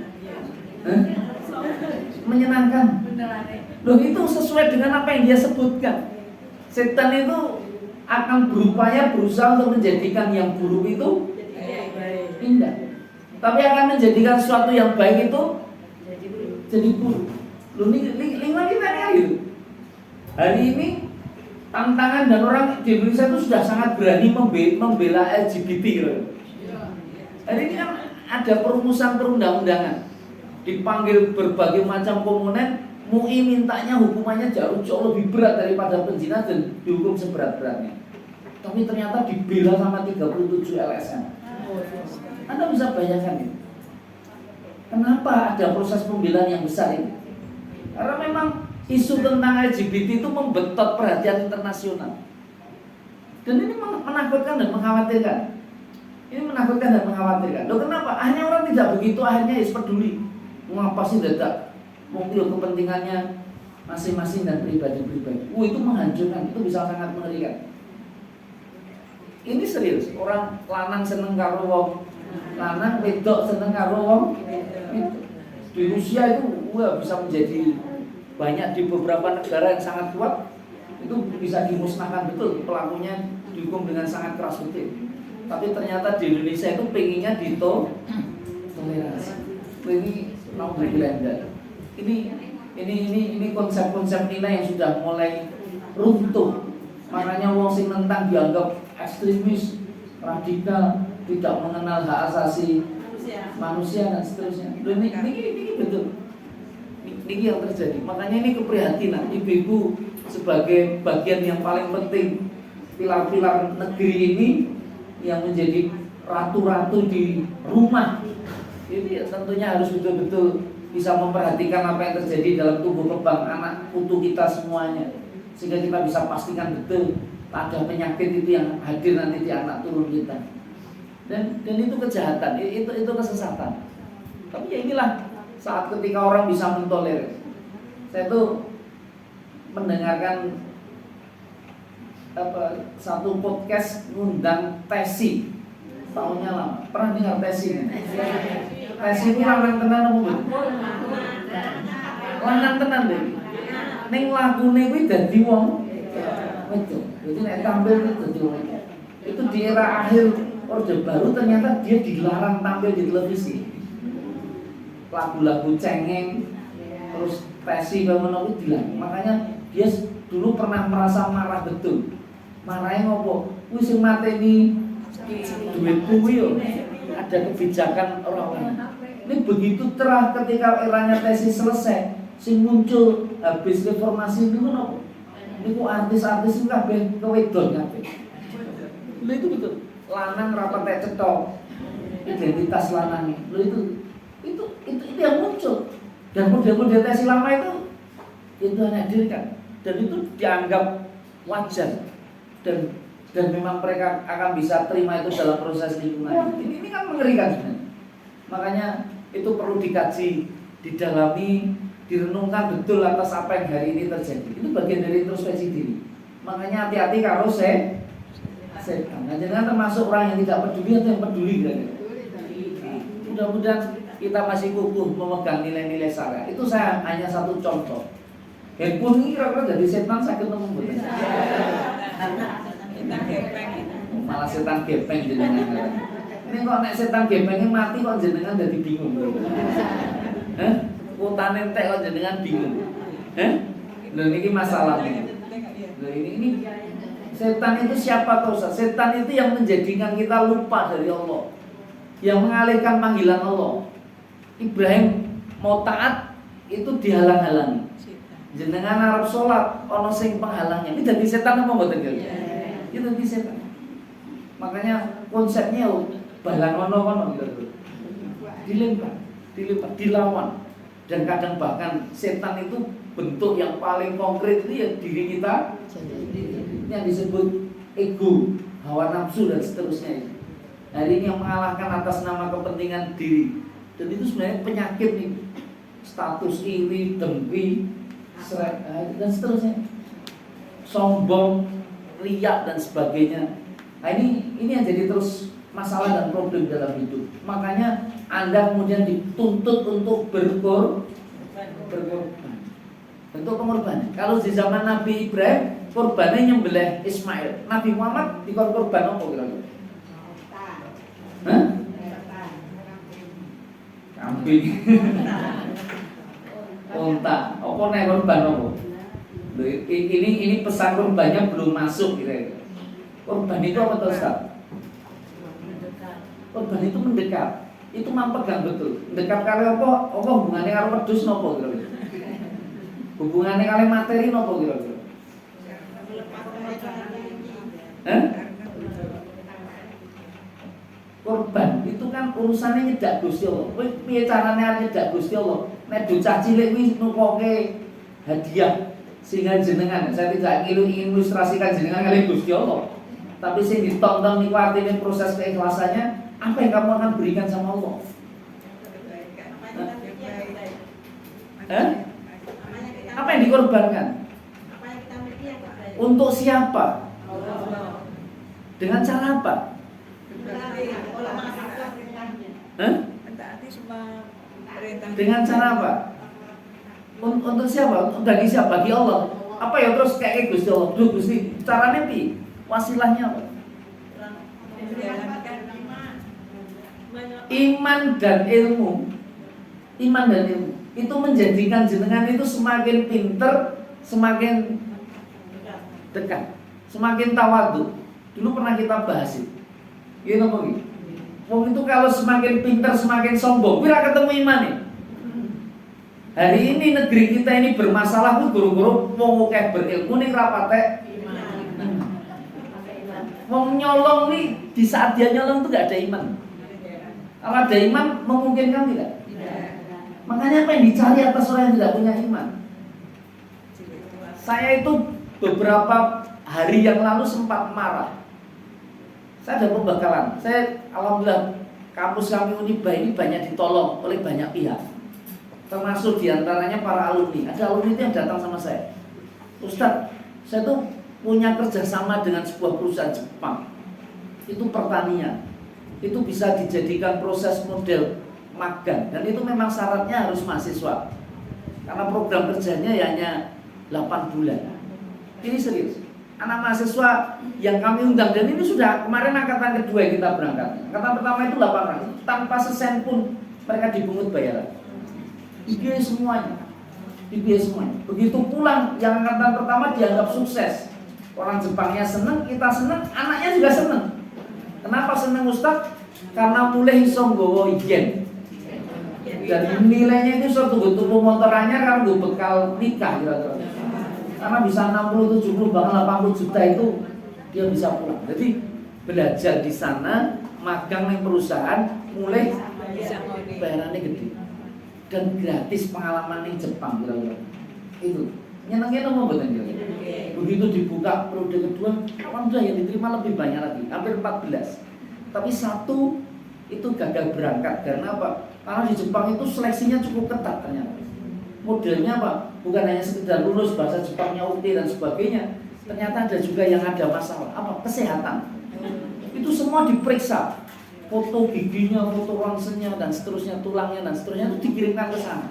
Menyenangkan. Loh itu sesuai dengan apa yang dia sebutkan. Setan itu akan berupaya berusaha untuk menjadikan yang buruk itu indah. Tapi akan menjadikan sesuatu yang baik itu jadi buruk. Loh lima kita gitu. Hari ini tantangan dan orang di Indonesia itu sudah sangat berani membela LGBT gitu. Hari ini kan ada perumusan perundang-undangan, dipanggil berbagai macam komponen. MUI mintanya hukumannya jauh lebih berat daripada penzina dan dihukum seberat-beratnya. Tapi ternyata dibela sama 37 LSM. Anda bisa bayangkan ini. Kenapa ada proses pembelaan yang besar ini? Karena memang isu tentang LGBT itu membetot perhatian internasional. Dan ini menakutkan dan mengkhawatirkan. Ini menakutkan dan mengkhawatirkan. Loh kenapa? Akhirnya orang tidak begitu, akhirnya peduli. Mengapa sih tidak? Mungkin kepentingannya masing-masing dan pribadi-pribadi. Itu menghancurkan, itu bisa sangat mengerikan. Ini serius. Orang lanang seneng karo wong lanang, wedok seneng karo wong. Di Rusia itu bisa menjadi banyak di beberapa negara yang sangat kuat. Itu bisa dimusnahkan betul, pelakunya dihukum dengan sangat keras betul. Tapi ternyata di Indonesia itu pengennya ditoleransi. Ini naudzubillah. Ini konsep-konsep nilai yang sudah mulai runtuh. Makanya wong sing nentang dianggap ekstremis, radikal, tidak mengenal hak asasi manusia dan seterusnya. Ini betul. Ini yang terjadi. Makanya ini keprihatinan. Ibu-ibu sebagai bagian yang paling penting pilar-pilar negeri ini yang menjadi ratu-ratu di rumah. Ini tentunya harus betul-betul bisa memperhatikan apa yang terjadi dalam tubuh kembang anak putu kita semuanya, sehingga kita bisa pastikan betul ada penyakit itu yang hadir nanti di anak turun kita. Dan itu kejahatan, itu kesesatan. Tapi ya inilah saat ketika orang bisa mentolerir. Saya tuh mendengarkan satu podcast ngundang Tesi, tahunnya lama. Pernah dengar Tesi? Tesi ini lanang tenan apa? Lanang tenan deh. Ning lagune kuwi dadi wong Betul. Jadi nek tampil itu itu di era akhir Orde Baru ternyata dia dilarang tampil di televisi. Lagu-lagu cengeng, terus pesi bangun itu dilarang. Makanya dia dulu pernah merasa marah betul. Marahnya ngopo? Kuwi sing mateni duitku yo. Ada kebijakan orang-orang. Ini begitu terah ketika eranya tesis selesai, sing muncul habis reformasi itu nopo? Niku artis-artis itu kabeh kewedon kabeh. Lha itu betul. Lanang rapat cetok. Identitas lanang. Lha itu yang muncul. Dan model-model tesis lama itu hanya diri kan. Dan itu dianggap wajar. Dan memang mereka akan bisa terima itu dalam proses lingkungan. Ini kan mengerikan sebenarnya. Makanya itu perlu dikaji, didalami, direnungkan betul atas apa yang hari ini terjadi. Itu bagian dari introspeksi diri. Makanya hati-hati kalau setan. Nah, jangan termasuk orang yang tidak peduli atau yang peduli gitu. Nah, mudah-mudahan kita masih kukuh memegang nilai-nilai syariat. Itu saya hanya satu contoh. Handphone ini kira-kira jadi setan saya ketemu betul. Malah setan gepeng jenengan. Ini kok nek setan gepengnya mati kok jenengan jadi bingung. Hah? Utane entek kok jenengan bingung. Hah? Lho niki masalahnya. Lho ini setan itu siapa tuh? Setan itu yang menjadikan kita lupa dari Allah. Yang mengalihkan panggilan Allah. Ibrahim mau taat itu dihalang-halangi. Jenengan arep salat ana sing penghalangnya. Ini dadi setan apa mboten kira? Itu dadi setan. Makanya konsepnya balang ono gitu. Dilempar, dilawan. Dan kadang bahkan setan itu bentuk yang paling konkret itu ya diri kita yang disebut ego, hawa nafsu dan seterusnya. Hari ini yang mengalahkan atas nama kepentingan diri. Dan itu sebenarnya penyakit nih. Status iri, dengki, dan seterusnya. Sombong, riak dan sebagainya. Nah ini yang jadi terus masalah dan problem dalam hidup. Makanya Anda kemudian dituntut untuk berkorban. Bentuk pengorbanan. Kalau di zaman Nabi Ibrahim, korbannya nyembelih Ismail. Nabi Muhammad dikorban apa kira-kira? Hah? Kambing. Unta. Apa nek korban apa? Ini pesan korbannya belum masuk kira-kira. Korban itu apa tuh Ustaz? Korban itu mendekat. Itu mampegang betul. Mendekat kali apa? Apa hubungannya karo wedhus napa kira-kira? Hubungannya kali materi napa kira-kira? Korban itu kan urusannya nyedak Gusti Allah. Kowe piye carane arep nyedak Gusti Allah? Nek bocah cilik kuwi nukoke hadiah sehingga jenengan, saya tidak ingin ilustrasikan jenengan kali Gusti Allah. Tapi sing ditonton niku artine proses keikhlasannya, apa yang kamu akan berikan sama Allah? Apa yang dikorbankan? Untuk siapa? Dengan cara apa? Dengan cara apa? Untuk siapa? Bagi siapa? Bagi Allah. Apa ya terus kayak Gusti Allah? Duh Gusti, caranya pi? Wasilahnya apa? Iman dan ilmu. Iman dan ilmu itu menjadikan jenengan itu semakin pinter, semakin dekat, semakin tawadhu. Dulu pernah kita bahas itu. Iya nopo iki? Wong itu kalau semakin pinter, semakin sombong, kira ketemu iman nih. Hari ini negeri kita ini bermasalah tuh guru-guru wong akeh berilmu ning rapate wong nyolong nih, di saat dia nyolong itu gak ada iman. Kalau ada iman memungkinkan tidak? Makanya apa yang dicari atas orang yang tidak punya iman? Saya itu beberapa hari yang lalu sempat marah. Saya ada pembekalan. Saya alhamdulillah kampus kami Uniba ini banyak ditolong oleh banyak pihak. Termasuk diantaranya para alumni. Ada alumni yang datang sama saya. Ustadz, saya tuh punya kerjasama dengan sebuah perusahaan Jepang. Itu pertanian. Itu bisa dijadikan proses model magang. Dan itu memang syaratnya harus mahasiswa. Karena program kerjanya ya hanya 8 bulan. Ini serius. anak mahasiswa yang kami undang, dan ini sudah kemarin angkatan kedua yang kita berangkat. Angkatan pertama itu 8 orang, tanpa sesen pun mereka dipungut bayaran. Dibiayai semuanya. Begitu pulang, yang angkatan pertama dianggap sukses. Orang Jepangnya seneng, kita seneng, anaknya juga seneng. Kenapa seneng Ustaz? Karena mulai iso nggawa yen. Dan nilainya itu suatu tuku motor anyar kan gue bekal nikah kira-kira. Karena bisa 60, 70 bahkan 80 juta itu dia bisa pulang. Jadi belajar di sana, magang di perusahaan, mulai bayarannya gede dan gratis pengalaman di Jepang kira-kira. Itu nyenengnya nomor betul kira-kira. Begitu dibuka periode kedua, alhamdulillah yang diterima lebih banyak lagi, hampir 14. Tapi satu itu gagal berangkat karena apa? Karena di Jepang itu seleksinya cukup ketat ternyata. Modelnya apa? Bukan hanya sekedar lulus bahasa Jepangnya oke dan sebagainya. Ternyata ada juga yang ada masalah. Apa? Kesehatan. Itu semua diperiksa. Foto giginya, foto rongsennya dan seterusnya, tulangnya dan seterusnya itu dikirimkan ke sana.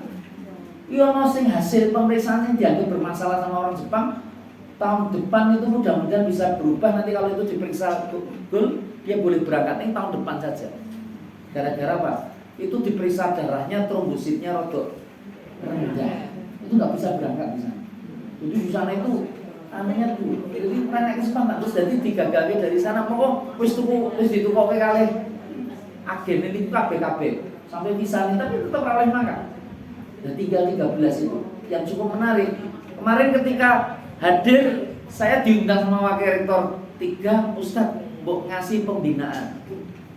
Iya, sing hasil pemeriksaannya dianggap bermasalah sama orang Jepang. Tahun depan itu mudah-mudahan bisa berubah. Nanti kalau itu diperiksa betul, dia boleh berangkat ini tahun depan saja. Gara-gara apa? Itu diperiksa darahnya, trombositnya rodok rendah, itu nggak bisa berangkat di sana. Jadi di sana itu anehnya tuh, jadi naik kesempatan terus jadi digagalin dari sana. Pokok wis ditukoke kalih agen ini KB sampai bisa nih, tapi tetap oleh makan. Dan 13 itu yang cukup menarik. Kemarin ketika hadir, saya diundang sama wakil rektor 3, Ustadz, mbok ngasih pembinaan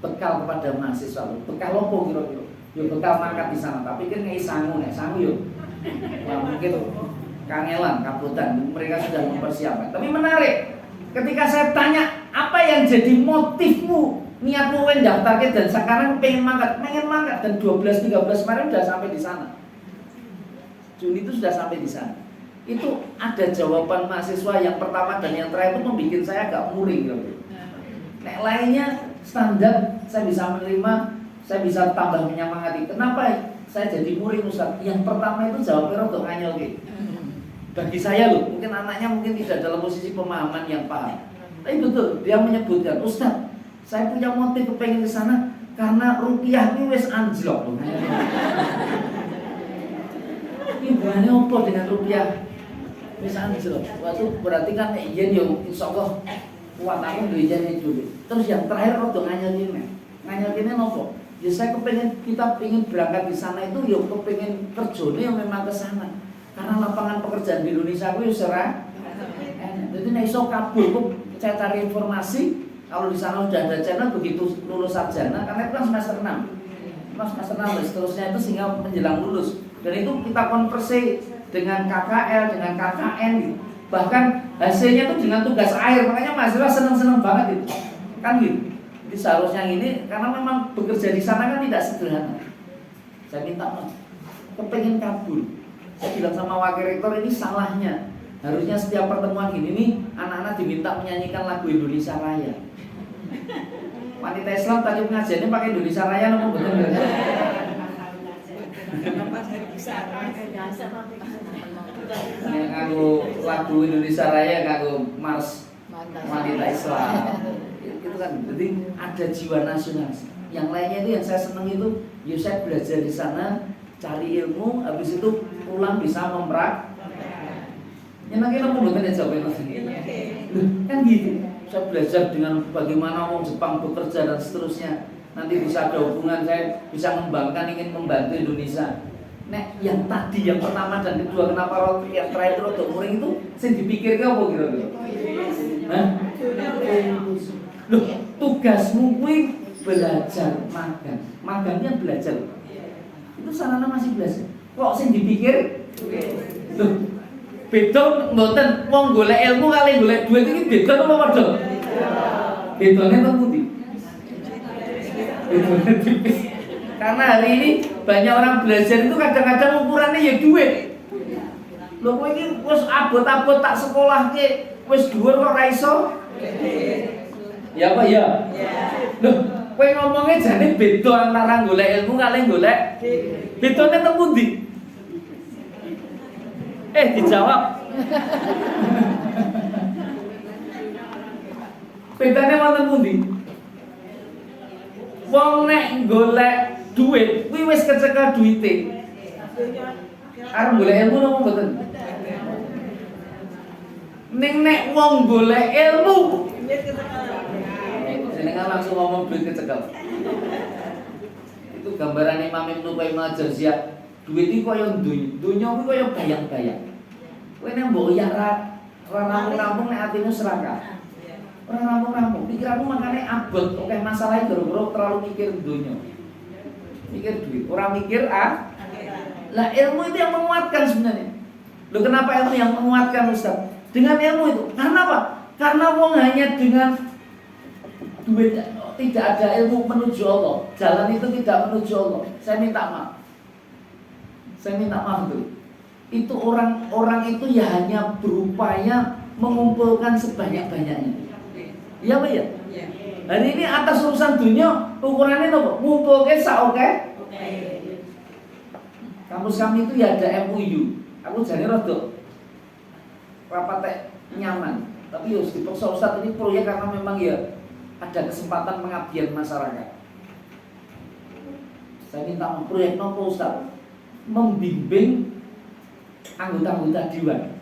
bekal kepada mahasiswa. Bekal apa kira-kira? Yo bekal mangkat di sana, tapi kan ngei sangu yo. Wah, mungkin kangelan, kabutan, mereka sudah mempersiapkan. Tapi menarik, ketika saya tanya, apa yang jadi motifmu, niatmu daftarnya dan sekarang pengen mangkat dan 12-13 kemarin sudah sampai di sana. Juni itu sudah sampai di sana. Itu ada jawaban mahasiswa yang pertama dan yang terakhir itu membuat saya agak muring gitu. Nek lainnya standar, saya bisa menerima, saya bisa tambah menyemangati. Kenapa saya jadi murid Ustaz? Yang pertama itu jawabnya untuk nganyel gitu. Bagi saya loh, mungkin anaknya mungkin tidak dalam posisi pemahaman yang paham. Tapi betul, dia menyebutkan, Ustaz, saya punya motif kepengen ke sana karena rupiah ini wes anjlok loh. Ini hubungannya apa dengan rupiah? Wes anjlok. Waktu berarti kan yen yo insyaallah kuat aku duwe yen dulu. Terus yang terakhir rodok nganyelkine nopo? Ya saya kita pengen berangkat di sana itu ya kepengen kerjanya yang memang ke sana. Karena lapangan pekerjaan di Indonesia itu serah. Jadi nek iso kabul kok saya cari informasi kalau di sana sudah ada channel begitu lulus sarjana karena itu kan semester 6. Semester 6 dan seterusnya itu sehingga menjelang lulus. Dan itu kita konversi dengan KKL, dengan KKN gitu. Bahkan hasilnya itu dengan tugas akhir, makanya mahasiswa seneng-seneng banget itu. Kan gitu. Jadi seharusnya ini karena memang bekerja di sana kan tidak sederhana. Saya minta kepengen kabul. Saya bilang sama wakil rektor ini salahnya. Harusnya setiap pertemuan gini nih anak-anak diminta menyanyikan lagu Indonesia Raya. Wanita Islam tadi pengajiannya pakai Indonesia Raya nomor betul enggak? Ngaku lagu Indonesia Raya ngaku Mars wanita Islam. Itu kan jadi ada jiwa nasionalis. Yang lainnya itu yang saya senang itu, ya saya belajar di sana, cari ilmu, habis itu pulang bisa nyenengin apa bukan ya jawabnya kan gitu. Saya belajar dengan bagaimana orang Jepang bekerja dan seterusnya. Nanti bisa ada hubungan, saya bisa mengembangkan, ingin membantu Indonesia. Nek yang tadi, yang pertama dan kedua, kenapa yang terakhir untuk muring itu saya dipikirkan apa kira-kira? Hah? Loh, tugasmu kuwi belajar magang. Magangnya belajar. Itu sarana masih belajar. Kok sing dipikir? Loh, beda mboten wong golek ilmu kali golek duit iki beda apa padha? Bedane to pundi? Bedane tipis. Karena hari ini banyak orang belajar itu kadang-kadang ukurannya ya duit. Lho kowe iki wis abot-abot tak sekolahke wis dhuwur kok ora iso? Ya apa ya? Loh, kowe ngomongnya jane beda antara golek ilmu kali golek. Bedane to pundi? Dijawab. Bedane wonten pundi? Wong nek golek duit, kuwi wis kecekel duite. Arep golek ilmu napa mboten? Ning nek wong golek ilmu, jenengan langsung ngomong duit kecekel. Itu gambaran Imam Ibnu Qayyim al-Jauziyah. Duit iki kaya dunya kuwi kaya bayang-bayang. Kowe nek mbok uyah ora rampung-rampung nek atimu serakah. Ora rampung-rampung, pikiranmu makane abot akeh masalah gara-gara terlalu mikir dunya. Mikir duit, ora mikir lah ilmu itu yang menguatkan sebenarnya. Loh kenapa ilmu yang menguatkan Ustaz? Dengan ilmu itu. Karena apa? Karena wong hanya dengan duit tidak ada ilmu menuju Allah. Jalan itu tidak menuju Allah. Saya minta maaf itu. Itu orang itu ya hanya berupaya mengumpulkan sebanyak-banyaknya. Iya Pak ya? Hari ini atas urusan dunia ukurannya apa? Ngumpulke saoke. Kampus kami itu ya ada MUU. Aku jane rada rapat nyaman. Tapi harus dipaksa Ustaz ini proyek karena memang ya ada kesempatan pengabdian masyarakat. Saya minta proyek nopo Ustaz? Membimbing anggota-anggota dewan.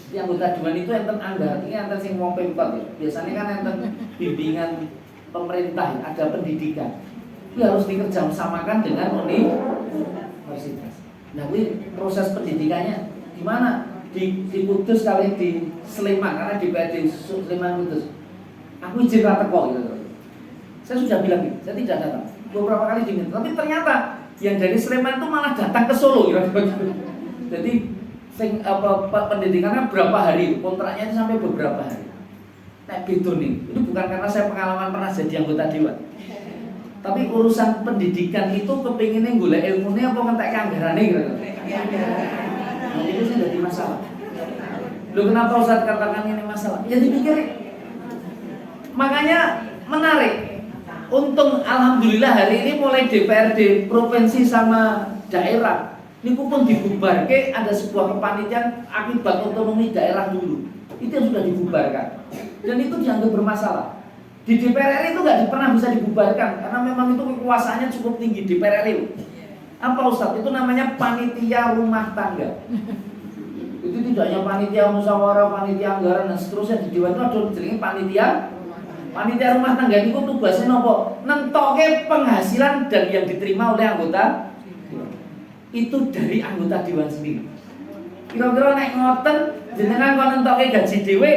Di anggota dewan itu enten anggaran, ini enten sing wong pemkot ya. Biasanya kan enten bimbingan pemerintah, ada pendidikan. Itu harus dikerjasamakan dengan universitas. Nah, ini proses pendidikannya di mana? Di Kudus kali di Sleman, karena di PD Sleman Kudus. Aku izin ra teko gitu. Saya sudah bilang gitu, saya tidak datang. Beberapa kali diminta, tapi ternyata yang dari Sleman itu malah datang ke Solo gitu. Jadi pendidikannya berapa hari, kontraknya itu sampai beberapa hari. Nek beda nih, itu bukan karena saya pengalaman pernah jadi anggota dewan. Tapi urusan pendidikan itu kepinginnya golek ilmunya apa ngentek anggarannya gitu. Nah, itu sih jadi masalah. Loh kenapa Ustaz katakan ini masalah? Ya dipikirin. Makanya menarik. Untung alhamdulillah hari ini mulai DPRD provinsi sama daerah ini pun dibubarkan, ada sebuah kepanitiaan akibat otonomi daerah dulu. Itu yang sudah dibubarkan. Dan itu dianggap bermasalah. Di DPR RI itu nggak pernah bisa dibubarkan karena memang itu kekuasaannya cukup tinggi di DPR RI. Apa Ustaz? Itu namanya panitia rumah tangga. Itu tidak hanya panitia musyawarah, panitia anggaran dan seterusnya di dewan itu ada jenenge panitia rumah tangga itu tugasnya nopo? Nentoke penghasilan dan yang diterima oleh anggota itu dari anggota dewan sendiri. Kira-kira nek ngoten jenengan kok nentoke gaji dhewe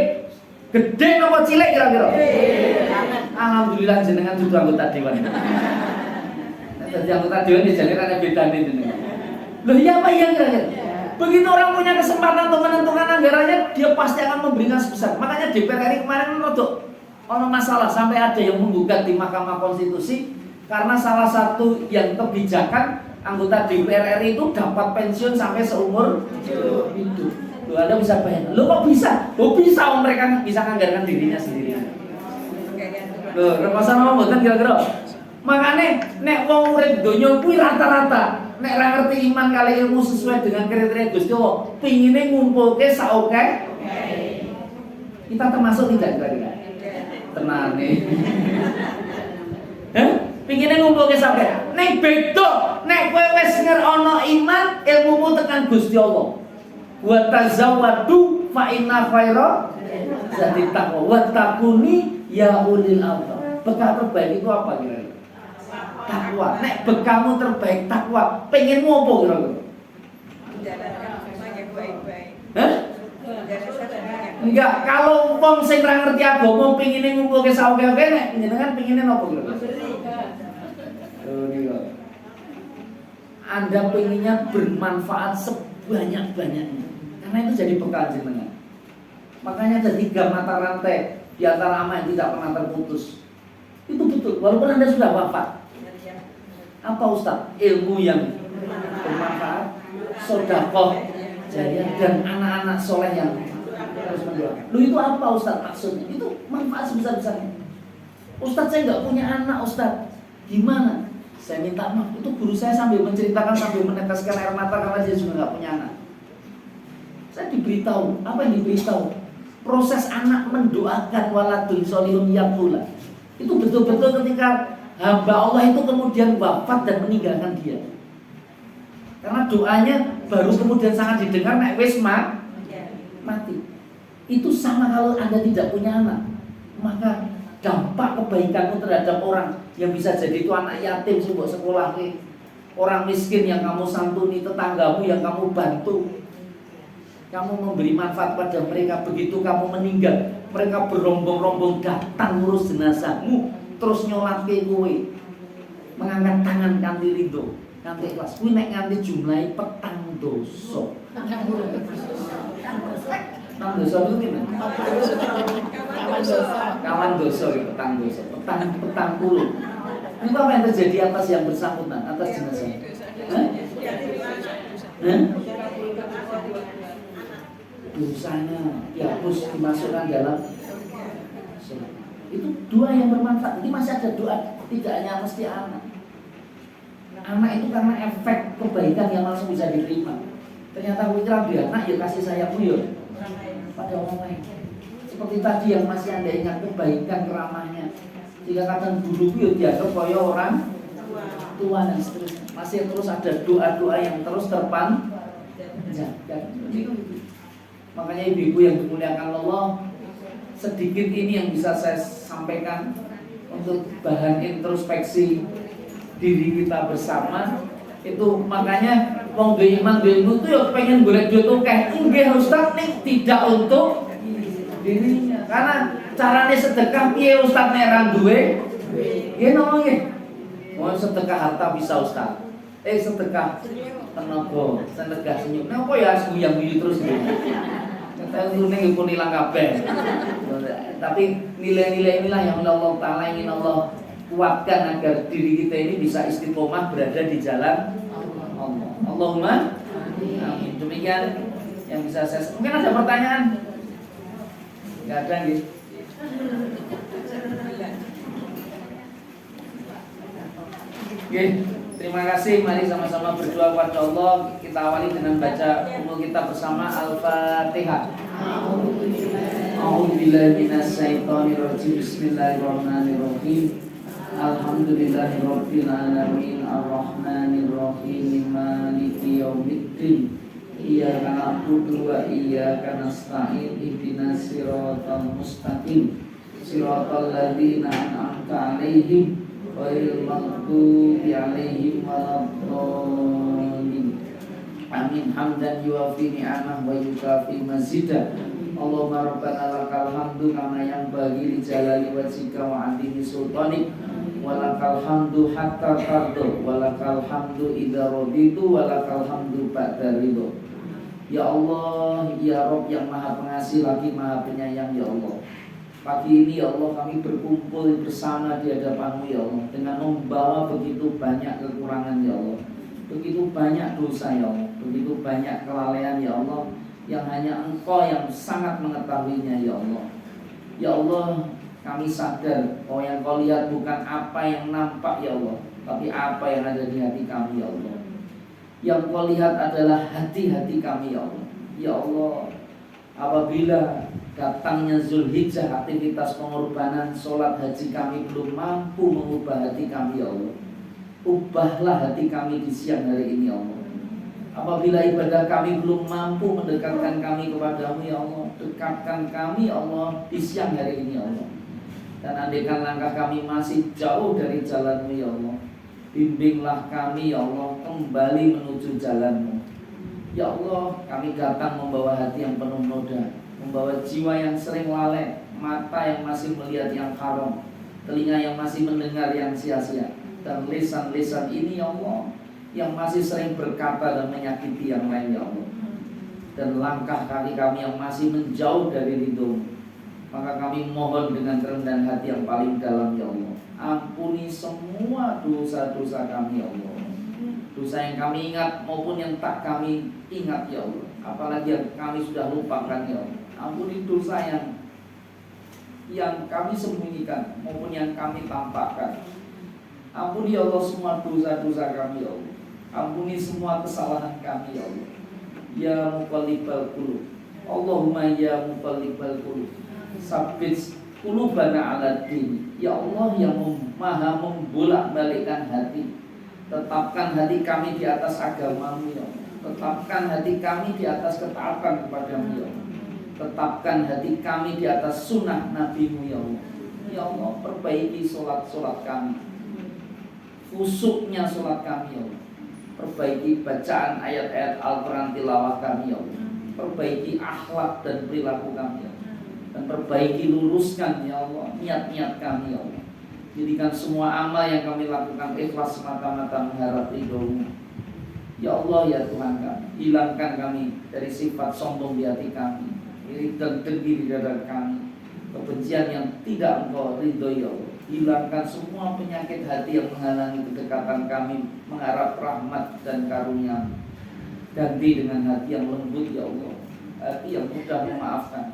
gede napa cilik kira-kira? Alhamdulillah jenengan dudu anggota dewan. Jadi anggota dewan ya jane ana bedane jenengan. Loh iya apa iya kira-kira? Begitu orang punya kesempatan untuk menentukan anggarannya, dia pasti akan memberikan sebesar. Makanya DPR RI kemarin rodok ono masalah sampai ada yang menggugat di Mahkamah Konstitusi karena salah satu yang kebijakan anggota DPR RI itu dapat pensiun sampai seumur hidup. Loh, Anda bisa bayangkan. Loh kok bisa? Oh bisa, mereka bisa menganggarkan dirinya sendiri. Loh, repasan apa mboten kira-kira? Makanya nek wong urip donya kuwi rata-rata nek ra ngerti iman kali ilmu sesuai dengan kriteria Gusti Allah, pingine ngumpulke saoke. Kita termasuk tidak kira-kira? Tenane. Pingine ngumpulke saoke. Nek beda, nek kowe wis ngerono iman, ilmumu tekan Gusti Allah. Wa tazawwadu fa inna khaira zati taqwa wa taquni ya ulil albab. Bekal terbaik itu apa kira-kira? Takwa. Nek bekalmu terbaik takwa, pengenmu apa kira-kira? Menjalankan semuanya baik-baik. Hah? Enggak, kalau wong sing ra ngerti agama pengine ngumpulke saoke-oke nek jenengan pengine napa kira-kira? Oh niku. Anda pengennya bermanfaat sebanyak-banyaknya. Karena itu jadi bekal jenengan. Makanya ada 3 mata rantai di antara amal yang tidak pernah terputus. Itu betul, walaupun Anda sudah wafat. Apa Ustaz? Ilmu yang bermanfaat, sedekah jariah dan anak-anak soleh yang terus mendoakan. Lu itu apa Ustaz maksudnya? Itu manfaat sebesar-besarnya. Ustaz saya nggak punya anak Ustaz. Gimana? Saya minta maaf. Itu guru saya sambil menceritakan sambil meneteskan air mata karena dia juga nggak punya anak. Saya diberitahu. Apa yang diberitahu? proses anak mendoakan waladun sholihun yaqula. Itu betul-betul ketika hamba Allah itu kemudian wafat dan meninggalkan dia. Karena doanya baru kemudian sangat didengar nek wis mati. Itu sama kalau Anda tidak punya anak, maka dampak kebaikanmu terhadap orang yang bisa jadi itu anak yatim sebuah sekolah, orang miskin yang kamu santuni, tetanggamu yang kamu bantu, kamu memberi manfaat pada mereka. Begitu kamu meninggal, mereka berombong-rombong datang ngurus jenazahmu, terus nyolatke kowe, mengangkat tangan kanthi ridho, kanthi ikhlas. Kuwi nek nganti jumlahe petang dosa. Petang dosa itu gimana? Kawan dosa, petang dosa, petang puluh. Itu apa yang terjadi atas yang bersangkutan, atas jenazah? Dosanya dihapus, dimasukkan dalam surga. Itu doa yang bermanfaat. Jadi masih ada doa, tidak hanya mesti anak. Anak itu karena efek kebaikan yang langsung bisa diterima. Ternyata kita dia anak ya kasih sayangmu ya pada orang lain. Seperti tadi yang masih Anda ingat kebaikan keramahnya. Jika kata guru itu dianggap kaya orang tua dan seterusnya. Masih terus ada doa-doa yang terus terpanjatkan. Makanya ibu-ibu yang dimuliakan Allah, sedikit ini yang bisa saya sampaikan untuk bahan introspeksi diri kita bersama. Itu makanya wong duwe iman duwe ilmu itu ya pengen golek duit akeh. Nggih Ustaz, ning tidak untuk dirinya. Karena carane sedekah piye Ustaz nek ra duwe? Nggih napa nggih? Mau sedekah harta bisa Ustaz. Sedekah tenaga, sedekah senyum. Napa ya semuyang-muyu terus gitu. Kata untune pun ilang kabeh. Tapi nilai-nilai inilah yang Allah Ta'ala ingin Allah kuatkan agar diri kita ini bisa istiqomah berada di jalan Allah. Allahumma amin. Demikian yang bisa saya. Mungkin ada pertanyaan? Enggak ada gitu. Oke, terima kasih. Mari sama-sama berdoa kepada Allah. Kita awali dengan baca umul kita bersama Al-Fatihah. A'udzubillahi minasyaitonirrajim. Bismillahirrahmanirrahim. Alhamdulillahirabbil alamin arrahmanirrahim maliki yaumiddin iyyaka na'budu wa iyyaka nasta'in ihdinas siratal mustaqim siratal ladzina an'amta 'alaihim ghairil maghdubi 'alaihim waladdallin. Amin. Hamdan yuwafi ni'amah wa yukafi mazidah. Allahumma rabbana lakal hamdu kama yanbaghi li jalali wajhika wa 'azimi sultanik. Walakal hamdu hatta tardo, walakal hamdu idza raditu, walakal hamdu ba'da ridho. Ya Allah, ya Rabb yang maha pengasih lagi maha penyayang, ya Allah. Pagi ini ya Allah kami berkumpul bersama di hadapan-Mu ya Allah, dengan membawa begitu banyak kekurangan ya Allah, begitu banyak dosa ya Allah, begitu banyak kelalaian ya Allah, yang hanya Engkau yang sangat mengetahuinya ya Allah. Ya Allah, kami sadar bahwa yang Kau lihat bukan apa yang nampak ya Allah, tapi apa yang ada di hati kami ya Allah. Yang Kau lihat adalah hati-hati kami ya Allah. Ya Allah, apabila datangnya Zulhijjah, aktivitas pengorbanan sholat haji kami belum mampu mengubah hati kami ya Allah, ubahlah hati kami di siang hari ini ya Allah. Apabila ibadah kami belum mampu mendekatkan kami kepadamu ya Allah, dekatkan kami ya Allah di siang hari ini ya Allah. Dan andaikan langkah kami masih jauh dari jalan-Mu ya Allah, bimbinglah kami ya Allah kembali menuju jalan-Mu. Ya Allah, kami datang membawa hati yang penuh noda, membawa jiwa yang sering lalai, mata yang masih melihat yang haram, telinga yang masih mendengar yang sia-sia, dan lisan-lisan ini ya Allah yang masih sering berkata dan menyakiti yang lain ya Allah. Dan langkah kaki kami yang masih menjauh dari ridho-Mu. Maka kami mohon dengan kerendahan hati yang paling dalam ya Allah, ampuni semua dosa-dosa kami ya Allah. Dosa yang kami ingat maupun yang tak kami ingat ya Allah, apalagi yang kami sudah lupakan ya Allah. Ampuni dosa yang kami sembunyikan maupun yang kami tampakkan. Ampuni ya Allah semua dosa-dosa kami ya Allah. Ampuni semua kesalahan kami ya Allah. Ya muqallibal qulub, Allahumma ya muqallibal qulub sabbit qulubana ala din. Ya Allah yang maha membolak-balikkan hati, tetapkan hati kami di atas agama-Mu ya Allah. Tetapkan hati kami di atas ketaatan kepada-Mu ya Allah. Tetapkan hati kami di atas sunnah Nabi-Mu ya Allah. Ya Allah, perbaiki solat-solat kami, khusyuknya solat kami ya Allah. Perbaiki bacaan ayat-ayat Al-Quran tilawah kami ya Allah. Perbaiki akhlak dan perilaku kami ya Allah. Dan perbaiki, luruskan ya Allah niat-niat kami ya Allah. Jadikan semua amal yang kami lakukan ikhlas semata-mata mengharap ridho-Mu. Ya Allah ya Tuhan kami, hilangkan kami dari sifat sombong di hati kami, iri dan dengki di dada kami, kebencian yang tidak Engkau ridhoi ya Allah. Hilangkan semua penyakit hati yang menghalangi kedekatan kami mengharap rahmat dan karunia. Ganti dengan hati yang lembut ya Allah, hati yang mudah memaafkan,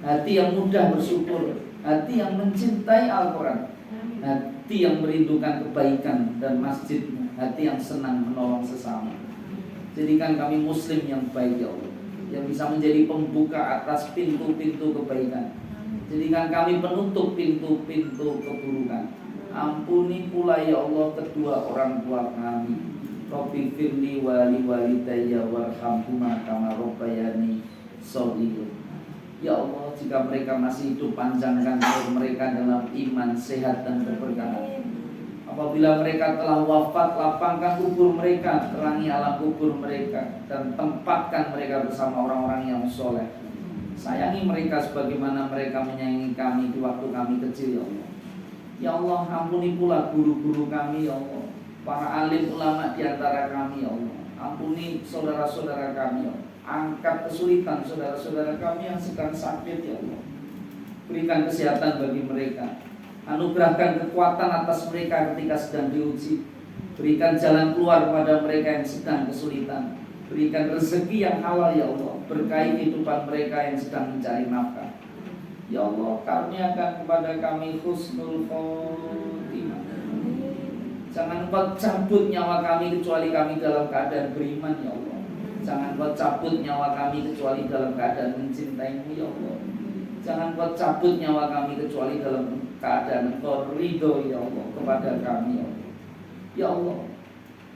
hati yang mudah bersyukur, hati yang mencintai Al-Quran, hati yang merindukan kebaikan dan masjid-Mu, hati yang senang menolong sesama. Jadikan kami muslim yang baik ya Allah, yang bisa menjadi pembuka atas pintu-pintu kebaikan. Jadikan kami penutup pintu-pintu keburukan. Ampuni pula ya Allah kedua orang tua kami. Rabbi firli wali walidayya warhamhuma kama rabbayani shaghira. Ya Allah, jika mereka masih hidup, panjangkan umur mereka dalam iman, sehat dan keberkahan. Apabila mereka telah wafat, lapangkan kubur mereka, terangi alam kubur mereka, dan tempatkan mereka bersama orang-orang yang soleh. Sayangi mereka sebagaimana mereka menyayangi kami di waktu kami kecil ya Allah. Ya Allah, ampuni pula guru-guru kami ya Allah, para alim ulama di antara kami ya Allah. Ampuni saudara-saudara kami ya Allah. Angkat kesulitan saudara-saudara kami yang sedang sakit ya Allah. Berikan kesehatan bagi mereka. Anugerahkan kekuatan atas mereka ketika sedang diuji. Berikan jalan keluar kepada mereka yang sedang kesulitan. Berikan rezeki yang halal ya Allah. Berkahi kehidupan mereka yang sedang mencari nafkah. Ya Allah, karuniakan kepada kami husnul khotimah. Jangan Engkau cabut nyawa kami kecuali kami dalam keadaan beriman ya Allah. Jangan Engkau cabut nyawa kami kecuali dalam keadaan mencintai-Mu ya Allah. Jangan Engkau cabut nyawa kami kecuali dalam keadaan Engkau ridho ya Allah kepada kami ya Allah. Ya Allah,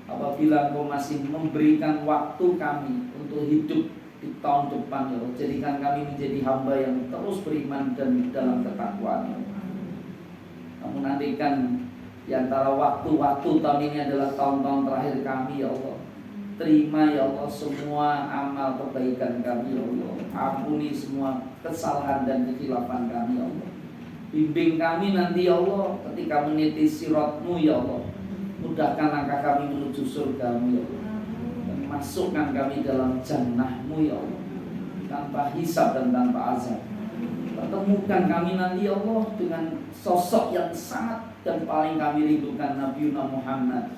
apabila Engkau masih memberikan waktu kami untuk hidup di tahun depan ya Allah, jadikan kami menjadi hamba yang terus beriman dan dalam ketakwaan ya Allah. Kamu nantikan di antara waktu-waktu tahun ini adalah tahun-tahun terakhir kami ya Allah. Terima ya Allah semua amal kebaikan kami ya Allah. Ampuni semua kesalahan dan kekhilafan kami ya Allah. Bimbing kami nanti ya Allah ketika meniti sirat-Mu ya Allah. Mudahkan langkah kami menuju surga-Mu ya Allah. Dan masukkan kami dalam jannah-Mu ya Allah, tanpa hisab dan tanpa azab. Pertemukan kami nanti ya Allah dengan sosok yang sangat dan paling kami rindukan, Nabi Muhammad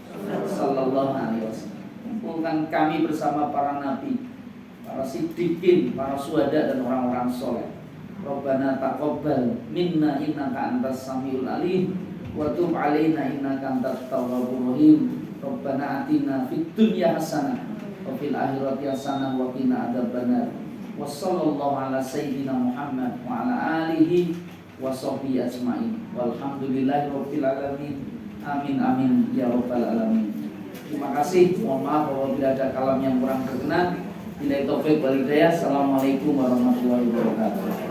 sallallahu alaihi wasallam. Kumpulkan kami bersama para nabi, para siddiqin, para syuhada dan orang-orang soleh. Rabbana taqabbal minna innaka antas samiul alim wa tub alaina innaka antat tawwabur rahim. Rabbana atina fid dunya hasanah wa fil akhirati hasanah wa qina adzabannar. Wa sallallahu ala sayyidina Muhammad wa ala alihi wa sahbihi ajmain. Walhamdulillahi rabbil alamin. Amin amin ya rabbal alamin. Terima kasih. Mohon maaf apabila ada kalam yang kurang berkenan. Billahi taufik wal hidayah. Assalamualaikum warahmatullahi wabarakatuh.